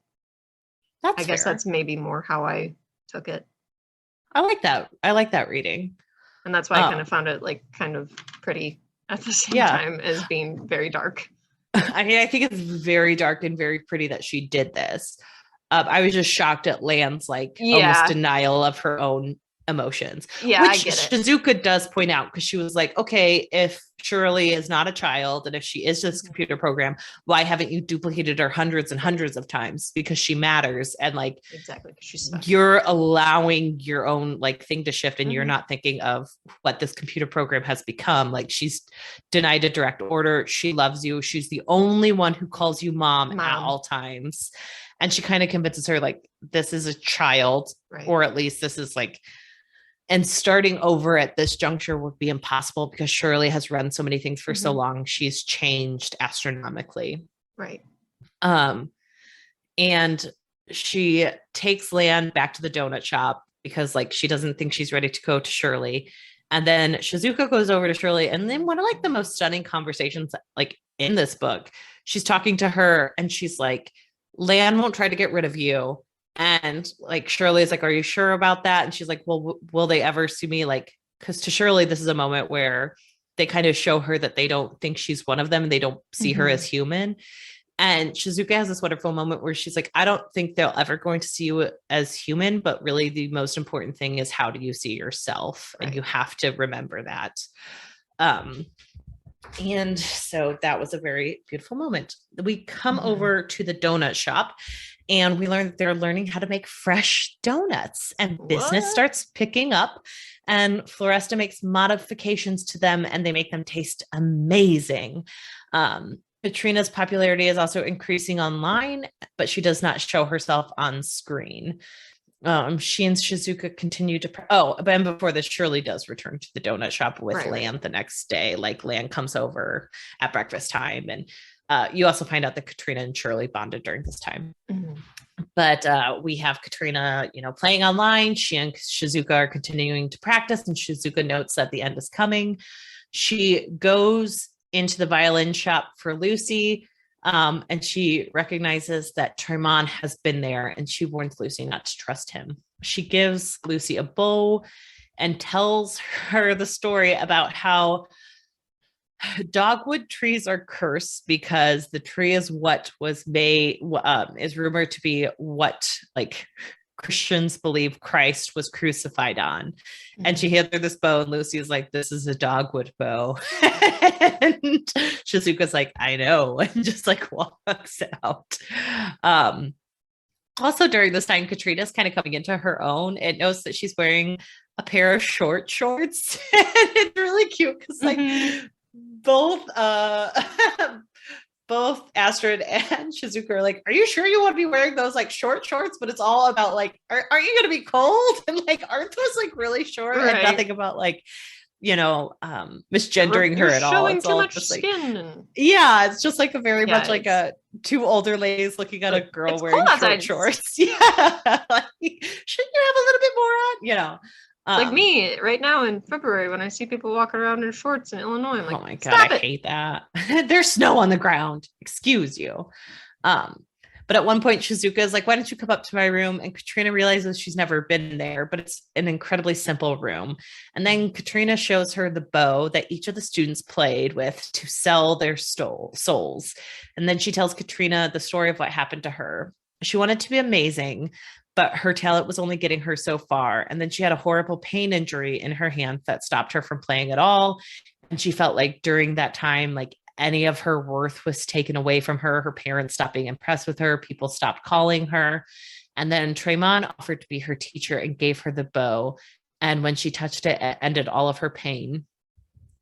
I guess that's maybe more how I took it. I like that. I like that reading. And that's why I kind of found it like kind of pretty at the same time as being very dark. I mean, I think it's very dark and very pretty that she did this. I was just shocked at Lan's like almost denial of her own emotions. Yeah, which I get it. Shizuka does point out, because she was like, okay, if Shirley is not a child and if she is this computer program, why haven't you duplicated her hundreds and hundreds of times? Because she matters. And like, exactly, she's special. You're allowing your own like thing to shift, and you're not thinking of what this computer program has become. Like, she's denied a direct order. She loves you. She's the only one who calls you mom. At all times. And she kind of convinces her like, this is a child, or at least this is like, and starting over at this juncture would be impossible because Shirley has run so many things for so long. She's changed astronomically. Right. And she takes Lan back to the donut shop because like she doesn't think she's ready to go to Shirley. And then Shizuka goes over to Shirley. And then one of like the most stunning conversations like in this book, she's talking to her and she's like, Lan won't try to get rid of you. And like Shirley is like, are you sure about that? And she's like, well, will they ever see me? Like, because to Shirley, this is a moment where they kind of show her that they don't think she's one of them and they don't see her as human. And Shizuka has this wonderful moment where she's like, I don't think they're ever going to see you as human, but really the most important thing is how do you see yourself? And you have to remember that. And so that was a very beautiful moment. We come over to the donut shop and we learn that they're learning how to make fresh donuts, and business starts picking up, and Floresta makes modifications to them and they make them taste amazing. Katrina's popularity is also increasing online, but she does not show herself on screen. She and Shizuka continue to but before this, Shirley does return to the donut shop with Lan the next day. Like, Lan comes over at breakfast time, and you also find out that Katrina and Shirley bonded during this time. But we have Katrina, playing online. She and Shizuka are continuing to practice, and Shizuka notes that the end is coming. She goes into the violin shop for Lucy. And she recognizes that Tremont has been there, and she warns Lucy not to trust him. She gives Lucy a bow and tells her the story about how dogwood trees are cursed because the tree is what was made, is rumored to be what like Christians believe Christ was crucified on. And she hands her this bow, and Lucy is like, this is a dogwood bow. And Shizuka's like, I know, and just like walks out. Also during this time, Katrina's kind of coming into her own and knows that she's wearing a pair of short shorts. And it's really cute because like both both Astrid and Shizuka are like, are you sure you want to be wearing those like short shorts? But it's all about like, aren't you going to be cold? And like, aren't those like really short? Right. And nothing about like, misgendering her at all. Showing it's too all much just skin. Like, yeah, it's just like a very much like a two older ladies looking at a girl wearing short shorts. Yeah. Like, shouldn't you have a little bit more on? Like me right now in February when I see people walking around in shorts in Illinois, I'm like, oh my God, I hate that. There's snow on the ground. Excuse you. But at one point, Shizuka is like, why don't you come up to my room? And Katrina realizes she's never been there, but it's an incredibly simple room. And then Katrina shows her the bow that each of the students played with to sell their souls. And then she tells Katrina the story of what happened to her. She wanted to be amazing, but her talent was only getting her so far. And then she had a horrible pain injury in her hand that stopped her from playing at all. And she felt like during that time, like any of her worth was taken away from her. Her parents stopped being impressed with her. People stopped calling her. And then Tremon offered to be her teacher and gave her the bow. And when she touched it, it ended all of her pain.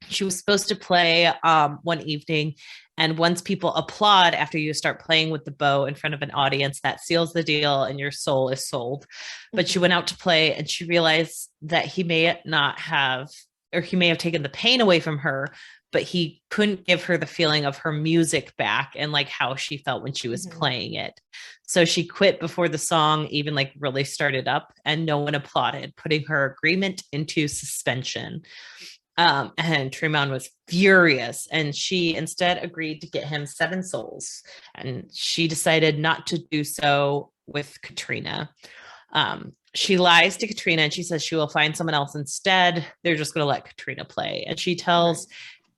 She was supposed to play one evening. And once people applaud after you start playing with the bow in front of an audience, that seals the deal and your soul is sold. But she went out to play and she realized that he may have taken the pain away from her, but he couldn't give her the feeling of her music back and like how she felt when she was playing it. So she quit before the song even like really started up and no one applauded, putting her agreement into suspension. And Tremon was furious and she instead agreed to get him 7 souls. And she decided not to do so with Katrina. She lies to Katrina and she says she will find someone else instead. They're just going to let Katrina play. And she tells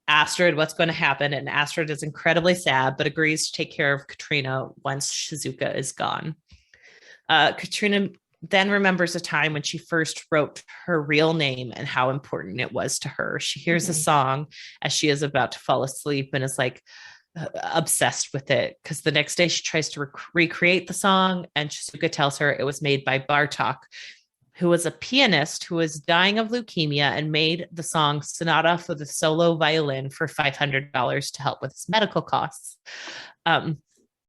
Astrid what's going to happen. And Astrid is incredibly sad, but agrees to take care of Katrina once Shizuka is gone. Katrina then remembers a time when she first wrote her real name and how important it was to her. She hears a song as she is about to fall asleep and is like obsessed with it because the next day she tries to recreate the song and Shizuka tells her it was made by Bartok, who was a pianist who was dying of leukemia and made the song Sonata for the Solo Violin for $500 to help with his medical costs.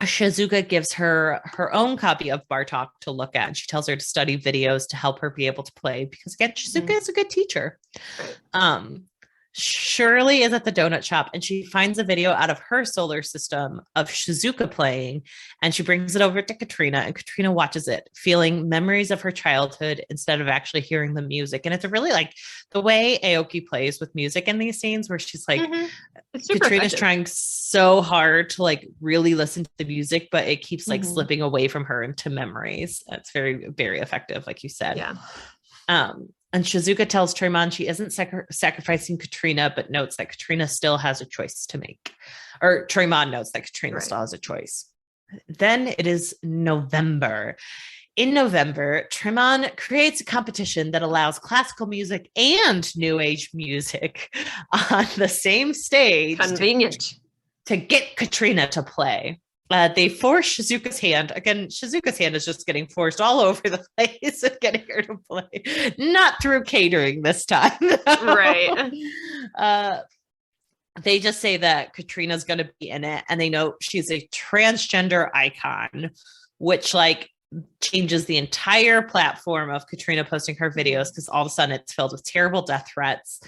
Shizuka gives her her own copy of Bartok to look at. And she tells her to study videos to help her be able to play because again, Shizuka is a good teacher. Shirley is at the donut shop and she finds a video out of her solar system of Shizuka playing and she brings it over to Katrina and Katrina watches it, feeling memories of her childhood instead of actually hearing the music. And it's really like the way Aoki plays with music in these scenes where she's like, Katrina's trying so hard to like really listen to the music, but it keeps like slipping away from her into memories. That's very, very effective, like you said. Yeah. And Shizuka tells Tremon she isn't sacrificing Katrina, but notes that Katrina still has a choice to make. Or Tremon notes that Katrina still has a choice. Then it is November. In November, Tremon creates a competition that allows classical music and new age music on the same stage. Convenient. To get Katrina to play. They force Shizuka's hand. Again, Shizuka's hand is just getting forced all over the place and getting her to play. Not through catering this time. Right. They just say that Katrina's going to be in it. And they know she's a transgender icon, which like changes the entire platform of Katrina posting her videos because all of a sudden it's filled with terrible death threats.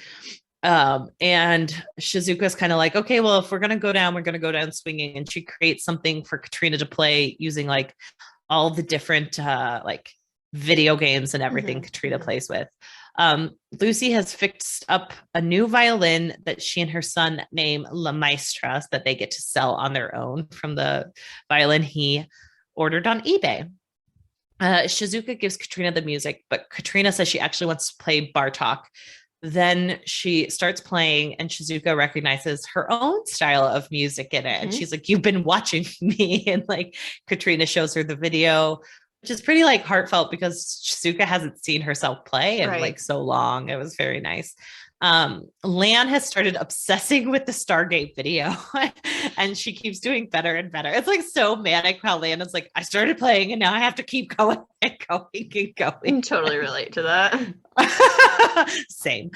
And Shizuka's kind of like, okay, well, if we're going to go down, we're going to go down swinging. And she creates something for Katrina to play using like all the different, like video games and everything Katrina plays with. Lucy has fixed up a new violin that she and her son name La Maestra that they get to sell on their own from the violin he ordered on eBay. Shizuka gives Katrina the music, but Katrina says she actually wants to play Bartok. Then she starts playing and Shizuka recognizes her own style of music in it. And she's like, you've been watching me. And like Katrina shows her the video, which is pretty like heartfelt because Shizuka hasn't seen herself play in like so long. It was very nice. Lan has started obsessing with the Stargate video and she keeps doing better and better. It's like so manic how Lan is like, I started playing and now I have to keep going and going and going. I can totally relate to that. Same.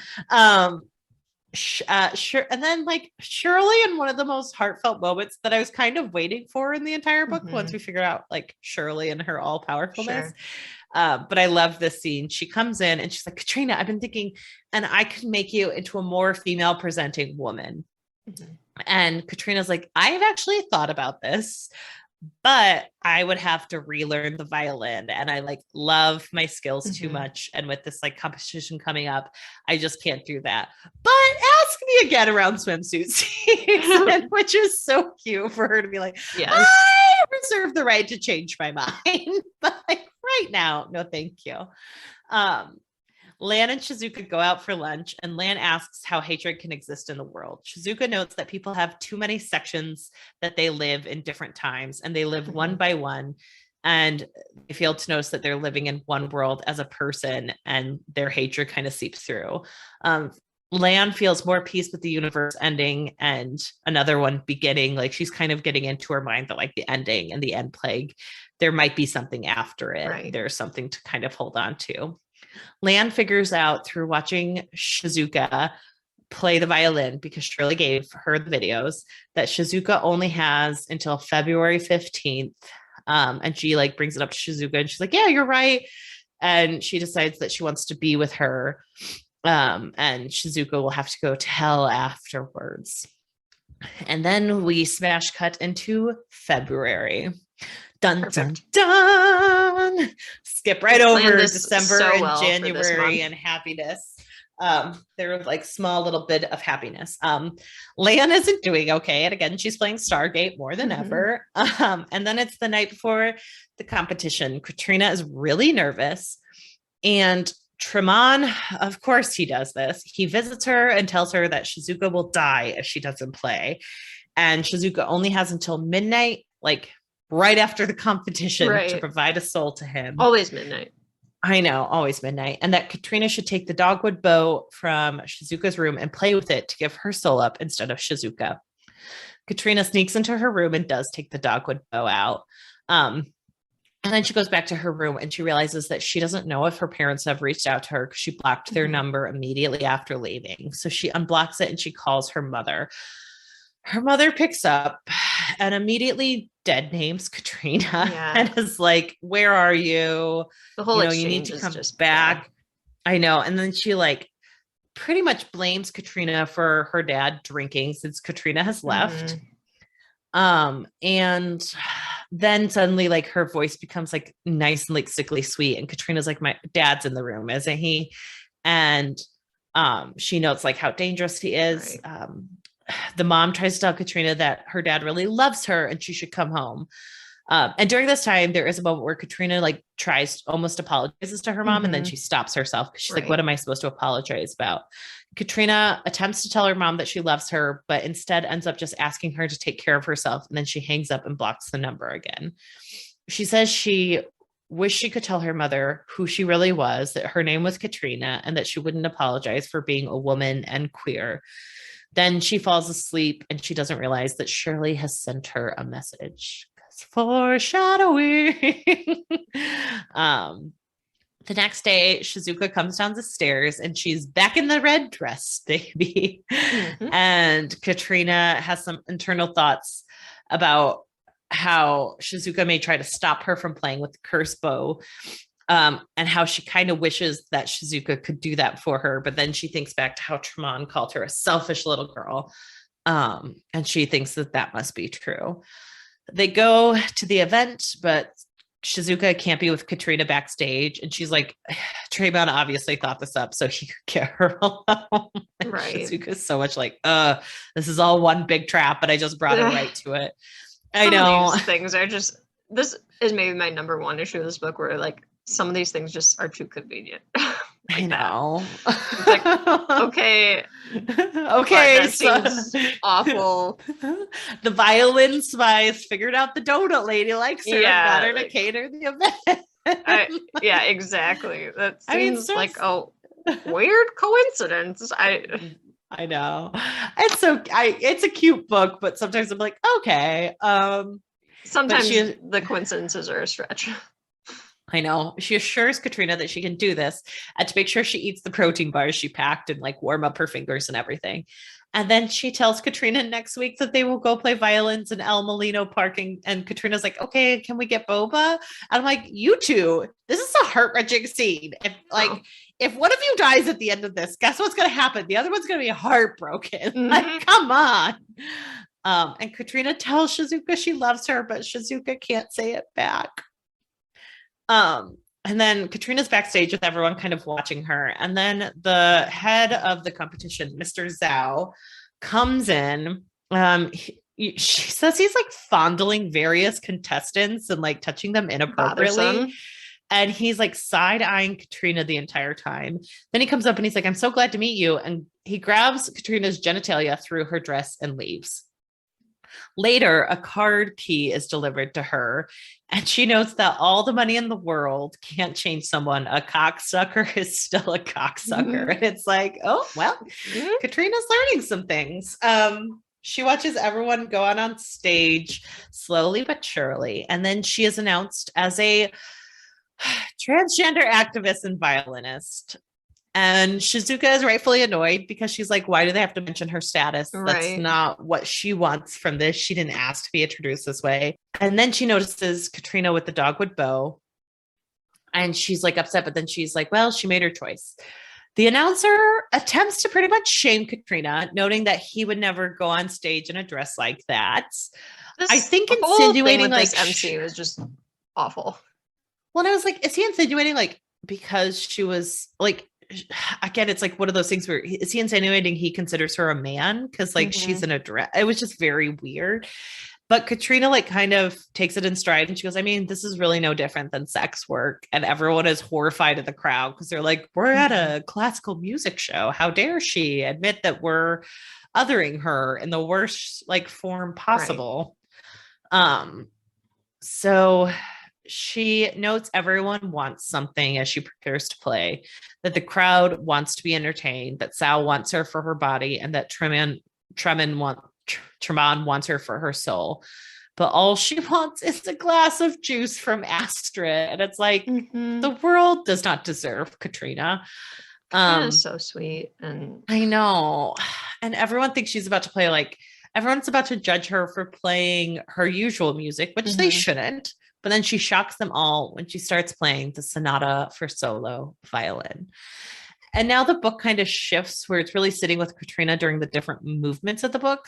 Sure. And then like Shirley in one of the most heartfelt moments that I was kind of waiting for in the entire book, once we figured out like Shirley and her all powerfulness. Sure. But I love this scene. She comes in and she's like, Katrina, I've been thinking, and I could make you into a more female presenting woman. And Katrina's like, I have actually thought about this, but I would have to relearn the violin. And I like love my skills too much. And with this like competition coming up, I just can't do that. But ask me again around swimsuit season, which is so cute for her to be like, yes. I reserve the right to change my mind. But like right now, no, thank you. Lan and Shizuka go out for lunch, and Lan asks how hatred can exist in the world. Shizuka notes that people have too many sections that they live in different times, and they live one by one, and they fail to notice that they're living in one world as a person, and their hatred kind of seeps through. Lan feels more peace with the universe ending and another one beginning. Like she's kind of getting into her mind that like the ending and the end plague, there might be something after it. Right. There's something to kind of hold on to. Lan figures out through watching Shizuka play the violin, because Shirley gave her the videos, that Shizuka only has until February 15th. And she like brings it up to Shizuka and she's like, yeah, you're right. And she decides that she wants to be with her. And Shizuka will have to go to hell afterwards. And then we smash cut into February. Dun, Perfect. Dun, dun. Skip right over December so and January and happiness. There was like small little bit of happiness. Lan isn't doing okay. And again, she's playing Stargate more than ever. And then it's the night before the competition. Katrina is really nervous. And Tremon, of course he does this. He visits her and tells her that Shizuka will die if she doesn't play. And Shizuka only has until midnight, like right after the competition, to provide a soul to him. Always midnight. I know, always midnight. And that Katrina should take the dogwood bow from Shizuka's room and play with it to give her soul up instead of Shizuka. Katrina sneaks into her room and does take the dogwood bow out. And then she goes back to her room and she realizes that she doesn't know if her parents have reached out to her because she blocked their number immediately after leaving. So she unblocks it and she calls her mother. Her mother picks up and immediately dead names Katrina and is like, where are you? The whole you need to come back. I know. And then she like pretty much blames Katrina for her dad drinking since Katrina has left. And then suddenly like her voice becomes like nice and like sickly sweet. And Katrina's like, my dad's in the room, isn't he? And she notes like how dangerous he is. Right. The mom tries to tell Katrina that her dad really loves her and she should come home. And during this time, there is a moment where Katrina like tries almost apologizes to her mom and then she stops herself because she's like, what am I supposed to apologize about? Katrina attempts to tell her mom that she loves her, but instead ends up just asking her to take care of herself. And then she hangs up and blocks the number again. She says she wished she could tell her mother who she really was, that her name was Katrina, and that she wouldn't apologize for being a woman and queer. Then she falls asleep and she doesn't realize that Shirley has sent her a message. Foreshadowing. The next day, Shizuka comes down the stairs and she's back in the red dress, baby. And Katrina has some internal thoughts about how Shizuka may try to stop her from playing with the curse bow. And how she kind of wishes that Shizuka could do that for her. But then she thinks back to how Tremon called her a selfish little girl. And she thinks that that must be true. They go to the event, but Shizuka can't be with Katrina backstage. And she's like, Tremon obviously thought this up so he could get her alone. Right. Shizuka's so much like, this is all one big trap, but I just brought her right to it. I know. These things are just, this is maybe my number one issue of this book where like, some of these things just are too convenient. Like I know. It's like, okay. That seems awful. The violin spies figured out the donut lady likes her and got her to cater the event. Yeah, exactly. That seems like, weird coincidence. I know. It's a cute book, but sometimes I'm like, okay. Sometimes the coincidences are a stretch. I know. She assures Katrina that she can do this and to make sure she eats the protein bars she packed and like warm up her fingers and everything. And then she tells Katrina next week that they will go play violins in El Molino Park. And Katrina's like, okay, can we get boba? And I'm like, you two, this is a heart-wrenching scene. If one of you dies at the end of this, guess what's going to happen? The other one's going to be heartbroken. Mm-hmm. Like, come on. And Katrina tells Shizuka she loves her, but Shizuka can't say it back. And then Katrina's backstage with everyone kind of watching her. And then the head of the competition, Mr. Zhao, comes in. She says he's like fondling various contestants and like touching them inappropriately. Bothersome. And he's like side-eyeing Katrina the entire time. Then he comes up and he's like, I'm so glad to meet you. And he grabs Katrina's genitalia through her dress and leaves. Later, a card key is delivered to her, and she notes that all the money in the world can't change someone. A cocksucker is still a cocksucker. Mm-hmm. And it's like, oh, well, mm-hmm. Katrina's learning some things. She watches everyone go on stage slowly but surely, and then she is announced as a transgender activist and violinist. And Shizuka is rightfully annoyed because she's like, why do they have to mention her status? Right. That's not what she wants from this. She didn't ask to be introduced this way. And then she notices Katrina with the dogwood bow. And she's like upset, but then she's like, well, she made her choice. The announcer attempts to pretty much shame Katrina, noting that he would never go on stage in a dress like that. I think insinuating like this MC was just awful. Well, and I was like, is he insinuating like because she was like, again, it's like one of those things where is he insinuating he considers her a man because like mm-hmm. she's in a dress? It was just very weird. But Katrina like kind of takes it in stride and she goes, I mean, this is really no different than sex work. And everyone is horrified in the crowd because they're like, we're at a classical music show. How dare she admit that we're othering her in the worst like form possible? Right. So she notes everyone wants something as she prepares to play, that the crowd wants to be entertained, that Sao wants her for her body, and that Tremon wants her for her soul. But all she wants is a glass of juice from Astrid. And it's like, mm-hmm. the world does not deserve Katrina. Katrina's so sweet. And I know. And everyone thinks she's about to play like, everyone's about to judge her for playing her usual music, which mm-hmm. they shouldn't. But then she shocks them all when she starts playing the sonata for solo violin. And now the book kind of shifts where it's really sitting with Katrina during the different movements of the book.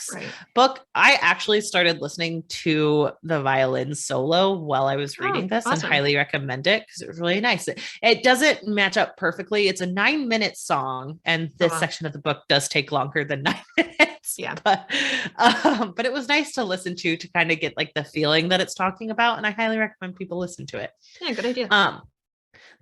I actually started listening to the violin solo while I was reading this awesome. And highly recommend it because it was really nice. It doesn't match up perfectly. It's a 9-minute song, and this section of the book does take longer than 9 minutes. Yeah. But it was nice to listen to kind of get like the feeling that it's talking about. And I highly recommend people listen to it. Yeah, good idea.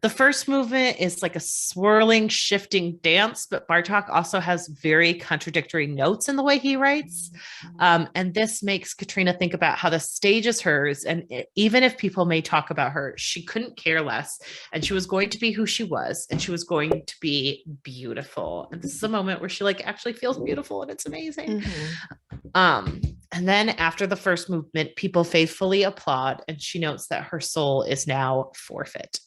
The first movement is like a swirling, shifting dance, but Bartok also has very contradictory notes in the way he writes. And this makes Katrina think about how the stage is hers. And even if people may talk about her, she couldn't care less. And she was going to be who she was. And she was going to be beautiful. And this is a moment where she like actually feels beautiful. And it's amazing. Mm-hmm. And then after the first movement, people faithfully applaud. And she notes that her soul is now forfeit.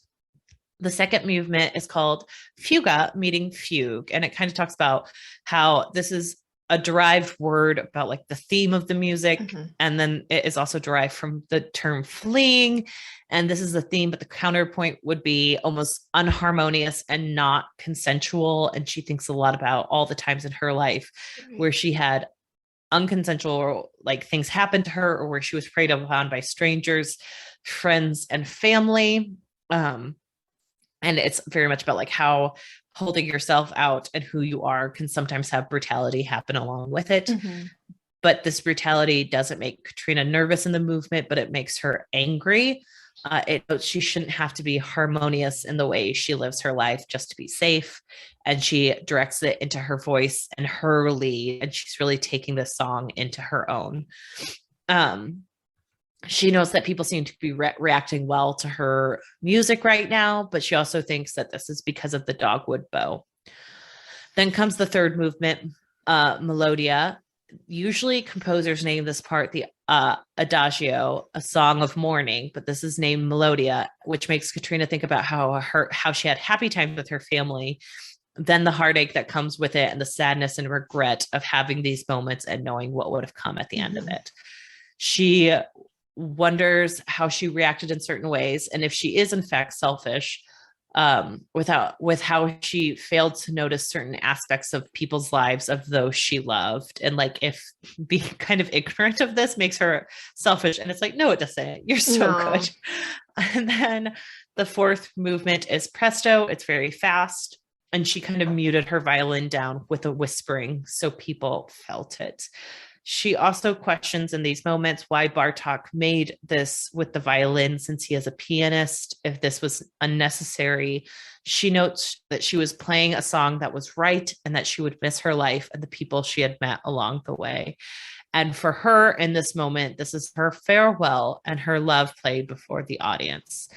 The second movement is called Fuga, meaning fugue. And it kind of talks about how this is a derived word about like the theme of the music. Mm-hmm. And then it is also derived from the term fleeing. And this is the theme, but the counterpoint would be almost unharmonious and not consensual. And she thinks a lot about all the times in her life where she had unconsensual like things happen to her, or where she was preyed upon by strangers, friends, and family. And it's very much about like how holding yourself out and who you are can sometimes have brutality happen along with it. Mm-hmm. But this brutality doesn't make Katrina nervous in the movement, but it makes her angry. She shouldn't have to be harmonious in the way she lives her life just to be safe. And she directs it into her voice and her lead. And she's really taking this song into her own. She knows that people seem to be reacting well to her music right now, but she also thinks that this is because of the dogwood bow. Then comes the third movement, Melodia. Usually composers name this part the Adagio, a song of mourning, but this is named Melodia, which makes Katrina think about how she had happy times with her family, then the heartache that comes with it, and the sadness and regret of having these moments and knowing what would have come at the end of it. She wonders how she reacted in certain ways, and if she is in fact selfish, with how she failed to notice certain aspects of people's lives of those she loved, and like if being kind of ignorant of this makes her selfish. And it's like, no, it doesn't. You're so good. And then the fourth movement is Presto. It's very fast, and she kind of muted her violin down with a whispering so people felt it. She also questions in these moments why Bartok made this with the violin, since he is a pianist, if this was unnecessary. She notes that she was playing a song that was right, and that she would miss her life and the people she had met along the way. And for her in this moment, this is her farewell and her love played before the audience.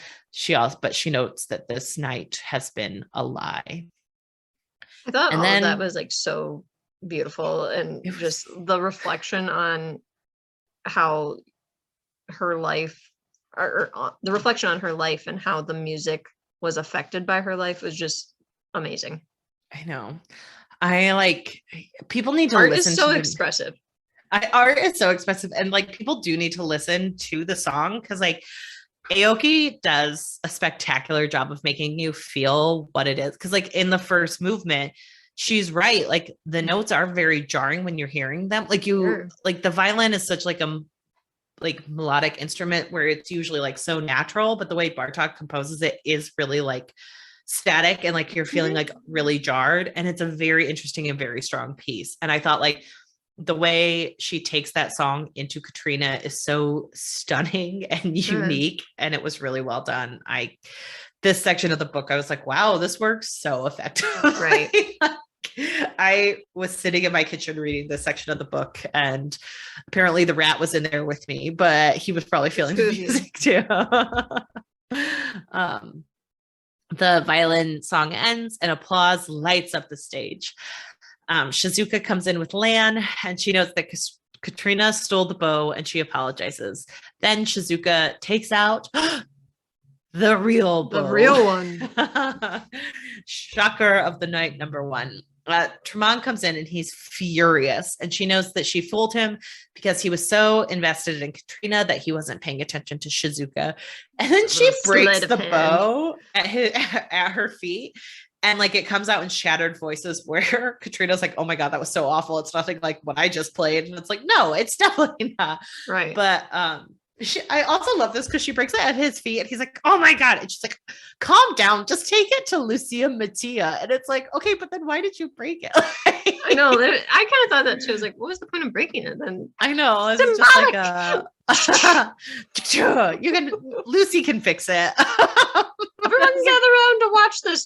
But she notes that this night has been a lie. I thought all of that was like so beautiful, and just the reflection on how her life, or the reflection on her life and how the music was affected by her life was just amazing. I know. I like, people need to listen. Art is so expressive. Art is so expressive, and like people do need to listen to the song, because like Aoki does a spectacular job of making you feel what it is. Because like in the first movement, she's right. Like the notes are very jarring when you're hearing them. Like like the violin is such like a like melodic instrument where it's usually like so natural, but the way Bartok composes it is really like static, and like you're feeling like really jarred. And it's a very interesting and very strong piece. And I thought like the way she takes that song into Katrina is so stunning and unique, and it was really well done. This section of the book, I was like, wow, this works so effectively. Right. I was sitting in my kitchen reading this section of the book, and apparently the rat was in there with me, but he was probably feeling the music too. The violin song ends and applause lights up the stage. Shizuka comes in with Lan, and she notes that Katrina stole the bow, and she apologizes. Then Shizuka takes out the real bow. The real one. Shocker of the night, #1. Tremont comes in, and he's furious, and she knows that she fooled him because he was so invested in Katrina that he wasn't paying attention to Shizuka. And then she breaks the bow at her feet. And like it comes out in shattered voices where Katrina's like, oh my God, that was so awful. It's nothing like what I just played. And it's like, no, it's definitely not. Right. But I also love this because she breaks it at his feet, and he's like, oh my God. And she's like, calm down. Just take it to Lucia Mattia. And it's like, okay, but then why did you break it? I know. I kind of thought that she was like, what was the point of breaking it then? I know. It's just like Lucy can fix it. Everyone gather around to watch this.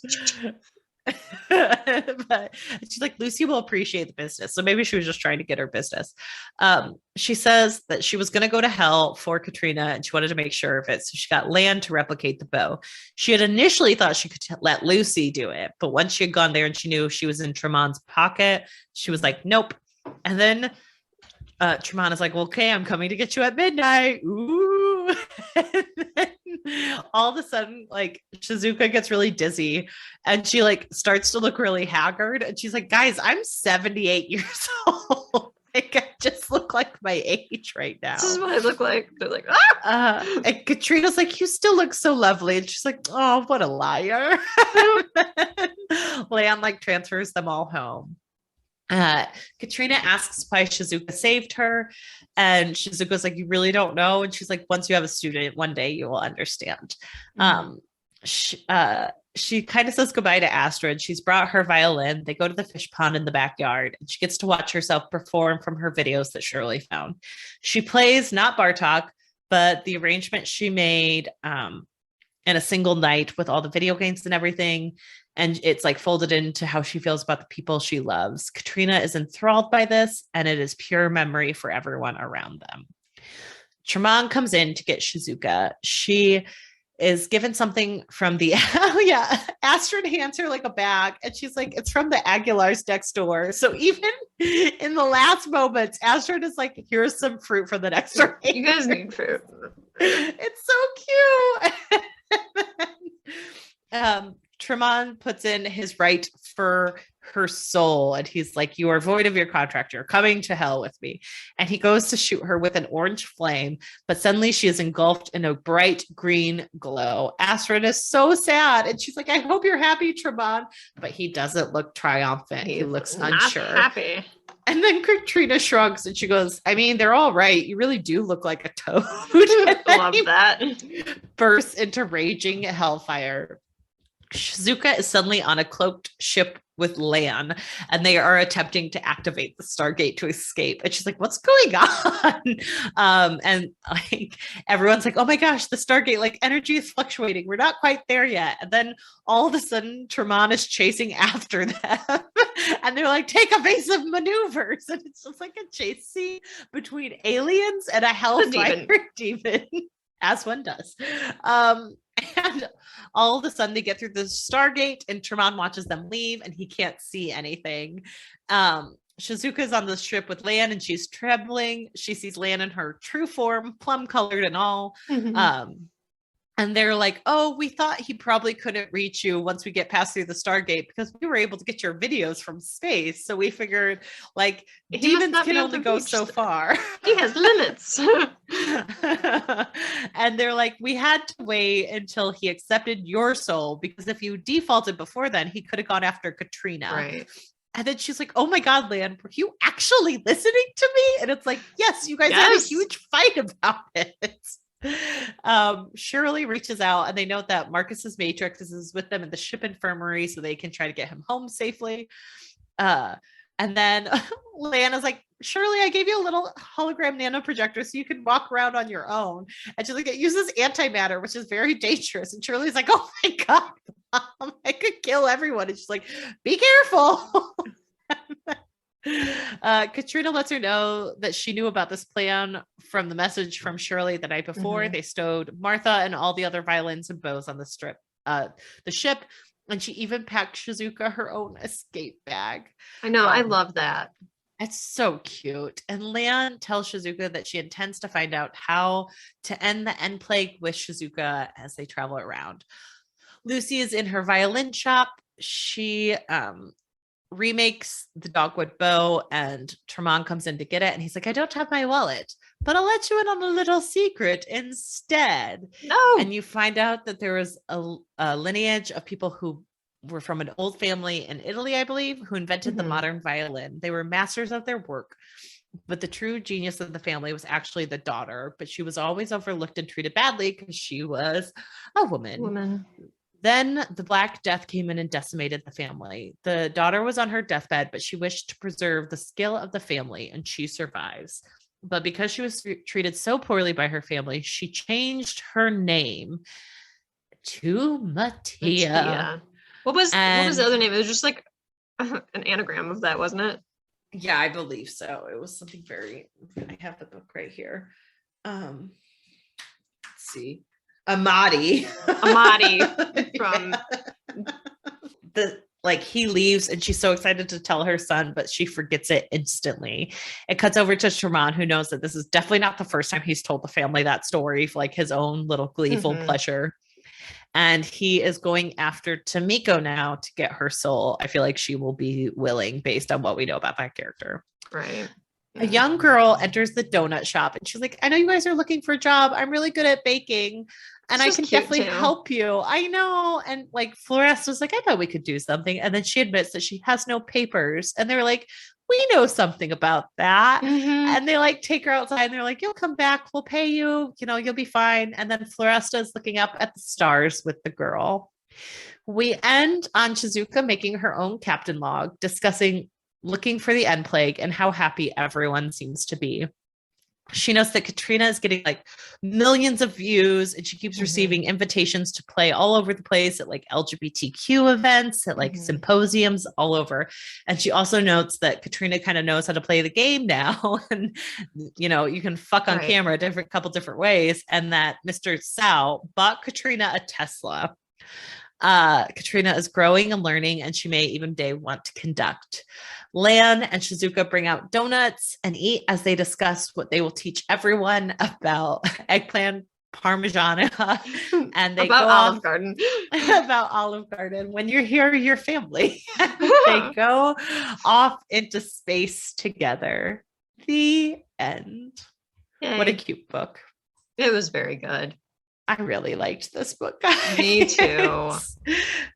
But she's like, Lucy will appreciate the business. So maybe she was just trying to get her business. She says that she was going to go to hell for Katrina, and she wanted to make sure of it. So she got Lan to replicate the bow. She had initially thought she could let Lucy do it, but once she had gone there and she knew she was in Tremont's pocket, she was like, nope. And then Tremont is like, well, okay, I'm coming to get you at midnight. Ooh. And then all of a sudden, like Shizuka gets really dizzy, and she like starts to look really haggard, and she's like, guys, I'm 78 years old. Like I just look like my age right now. This is what I look like. They're like, and Katrina's like, you still look so lovely. And she's like, oh, what a liar. Lan like transfers them all home. Katrina asks why Shizuka saved her, and Shizuka's like, you really don't know? And she's like, once you have a student, one day you will understand. She kind of says goodbye to Astrid. She's brought her violin. They go to the fish pond in the backyard, and she gets to watch herself perform from her videos that Shirley found. She plays not Bartok, but the arrangement she made in a single night with all the video games and everything. And it's like folded into how she feels about the people she loves. Katrina is enthralled by this, and it is pure memory for everyone around them. Tremont comes in to get Shizuka. She is given something from the Astrid hands her like a bag, and she's like, it's from the Aguilar's next door. So even in the last moments, Astrid is like, here's some fruit from the next door. You guys need fruit. It's so cute. Tremont puts in his right for her soul, and he's like, you are void of your contract, you're coming to hell with me. And he goes to shoot her with an orange flame, but suddenly she is engulfed in a bright green glow. Astrid is so sad, and she's like, I hope you're happy, Tremont, but he doesn't look triumphant. He looks unsure, happy. And then Katrina shrugs and she goes, I mean, they're all right, you really do look like a toad. I love that. Bursts into raging hellfire. Shizuka is suddenly on a cloaked ship with Lan, and they are attempting to activate the Stargate to escape. And she's like, what's going on? And like, everyone's like, oh my gosh, the Stargate, like, energy is fluctuating. We're not quite there yet. And then all of a sudden, Tremont is chasing after them. And they're like, take evasive maneuvers. And it's just like a chase scene between aliens and a hellfire demon, as one does. And all of a sudden they get through the Stargate, and Tremont watches them leave, and he can't see anything. Shizuka's on the ship with Lan, and she's trembling. She sees Lan in her true form, plum colored and all. And they're like, oh, we thought he probably couldn't reach you once we get past through the Stargate, because we were able to get your videos from space. So we figured, like, demons can only go so far. He has limits. And they're like, we had to wait until he accepted your soul, because if you defaulted before then, he could have gone after Katrina. Right. And then she's like, oh my God, Lan, were you actually listening to me? And it's like, yes, you guys had a huge fight about it. Shirley reaches out, and they note that Marcus's Matrix is with them in the ship infirmary, so they can try to get him home safely. And then Lana's like, Shirley, I gave you a little hologram nano projector so you can walk around on your own. And she's like, it uses antimatter, which is very dangerous. And Shirley's like, oh my God, Mom, I could kill everyone. And she's like, be careful. Katrina lets her know that she knew about this plan from the message from Shirley the night before. They stowed Martha and all the other violins and bows on the ship, and she even packed Shizuka her own escape bag. I know, I love that. It's so cute. And Lan tells Shizuka that she intends to find out how to end the end plague with Shizuka as they travel around. Lucy is in her violin shop. She remakes the dogwood bow, and Tremont comes in to get it, and he's like, I don't have my wallet, but I'll let you in on a little secret instead. No. And you find out that there was a lineage of people who were from an old family in Italy, I believe, who invented the modern violin. They were masters of their work, but the true genius of the family was actually the daughter, but she was always overlooked and treated badly because she was a woman. Then the Black Death came in and decimated the family. The daughter was on her deathbed, but she wished to preserve the skill of the family, and she survives. But because she was treated so poorly by her family, she changed her name to Mattia. What was the other name? It was just like an anagram of that, wasn't it? Yeah, I believe so. It was something very, I have the book right here. Let's see. Amadi from he leaves, and she's so excited to tell her son, but she forgets it instantly. It cuts over to Tremont, who knows that this is definitely not the first time he's told the family that story for like his own little gleeful pleasure. And he is going after Tomiko now to get her soul. I feel like she will be willing based on what we know about that character. Right. A young girl enters the donut shop, and she's like, I know you guys are looking for a job. I'm really good at baking, and I can definitely help you. I know. And like Floresta's like, I thought we could do something. And then she admits that she has no papers. And they're like, we know something about that. And they like take her outside, and they're like, you'll come back. We'll pay you. You know, you'll be fine. And then Floresta is looking up at the stars with the girl. We end on Shizuka making her own captain log, discussing looking for the end plague and how happy everyone seems to be. She knows that Katrina is getting like millions of views, and she keeps receiving invitations to play all over the place at like LGBTQ events, at like symposiums all over. And she also notes that Katrina kind of knows how to play the game now. And, you know, you can fuck on camera a couple different ways. And that Mr. Sao bought Katrina a Tesla. Katrina is growing and learning, and she may even want to conduct. Lan and Shizuka bring out donuts and eat as they discuss what they will teach everyone about eggplant parmigiana, and they about go Olive Garden. About Olive Garden. When you're here, your family. They go off into space together. The end. Yay. What a cute book. It was very good. I really liked this book, guys. Me too.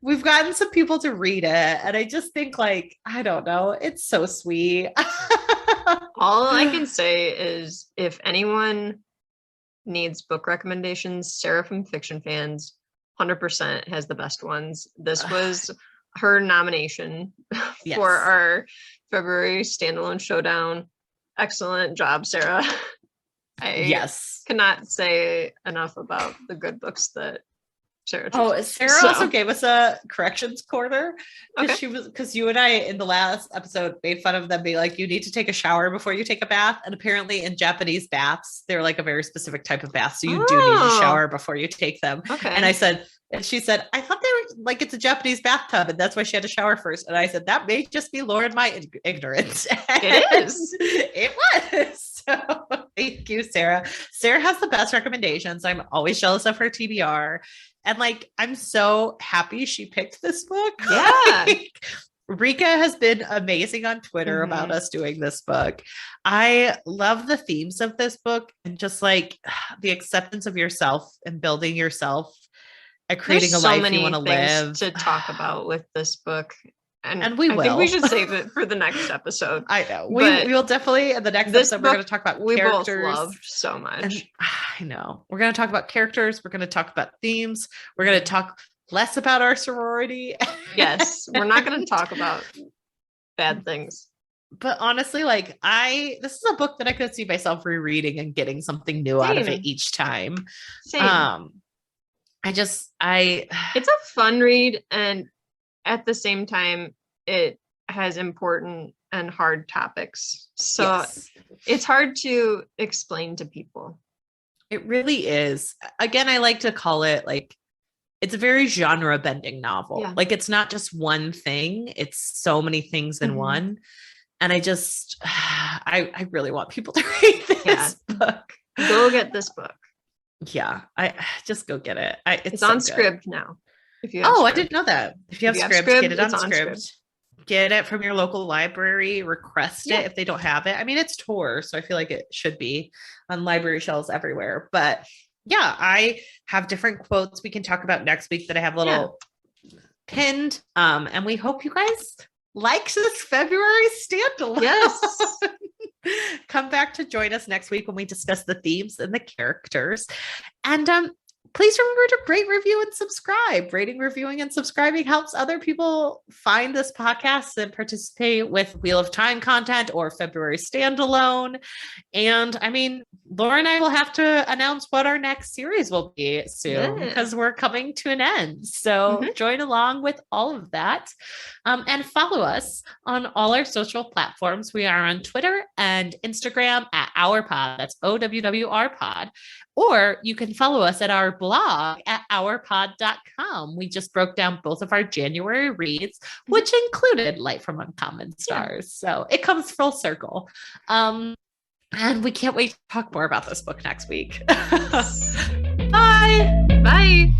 We've gotten some people to read it, and I just think, like, I don't know, it's so sweet. All I can say is, if anyone needs book recommendations, Sarah from Fiction Fans 100% has the best ones. This was her nomination for our February standalone showdown. Excellent job, Sarah. I cannot say enough about the good books that Sarah Sarah also gave us a corrections corner, because you and I in the last episode made fun of them being like, you need to take a shower before you take a bath, and apparently in Japanese baths they're like a very specific type of bath, so you do need to shower before you take them. And she said, I thought they were like, it's a Japanese bathtub, and that's why she had to shower first. And I said, that may just be Lord my ignorance. It is. It was. So thank you, Sarah. Sarah has the best recommendations. I'm always jealous of her TBR. And like, I'm so happy she picked this book. Yeah. Ryka has been amazing on Twitter about us doing this book. I love the themes of this book, and just like the acceptance of yourself and building yourself and creating a life you want to live. To talk about with this book. And I think we should save it for the next episode. I know. We will definitely, in the next episode, we're going to talk about characters. We both loved so much. And, I know. We're going to talk about characters. We're going to talk about themes. We're going to talk less about our sorority. Yes. We're not going to talk about bad things. But honestly, like, this is a book that I could see myself rereading and getting something new out of it each time. Same. It's a fun read, and at the same time, it has important and hard topics. So it's hard to explain to people. It really is. Again, I like to call it like, it's a very genre bending novel. Yeah. Like, it's not just one thing. It's so many things in one. And I really want people to read this book. Go get this book. Yeah. I just go get it. It's on Scribd now. I didn't know that. If you have Scribd, get it on Scribd. Get it from your local library. Request it if they don't have it. I mean, it's Tor, so I feel like it should be on library shelves everywhere. But yeah, I have different quotes we can talk about next week that I have little pinned. And we hope you guys like this February standalone. Yes. Come back to join us next week when we discuss the themes and the characters. And please remember to rate, review, and subscribe. Rating, reviewing, and subscribing helps other people find this podcast and participate with Wheel of Time content or February standalone. And I mean, Laura and I will have to announce what our next series will be soon, because we're coming to an end. So join along with all of that. And follow us on all our social platforms. We are on Twitter and Instagram at OurPod. That's OWWRPod. Or you can follow us at our blog at ourpod.com. We just broke down both of our January reads, which included Light from Uncommon Stars. So it comes full circle. And we can't wait to talk more about this book next week. Bye. Bye.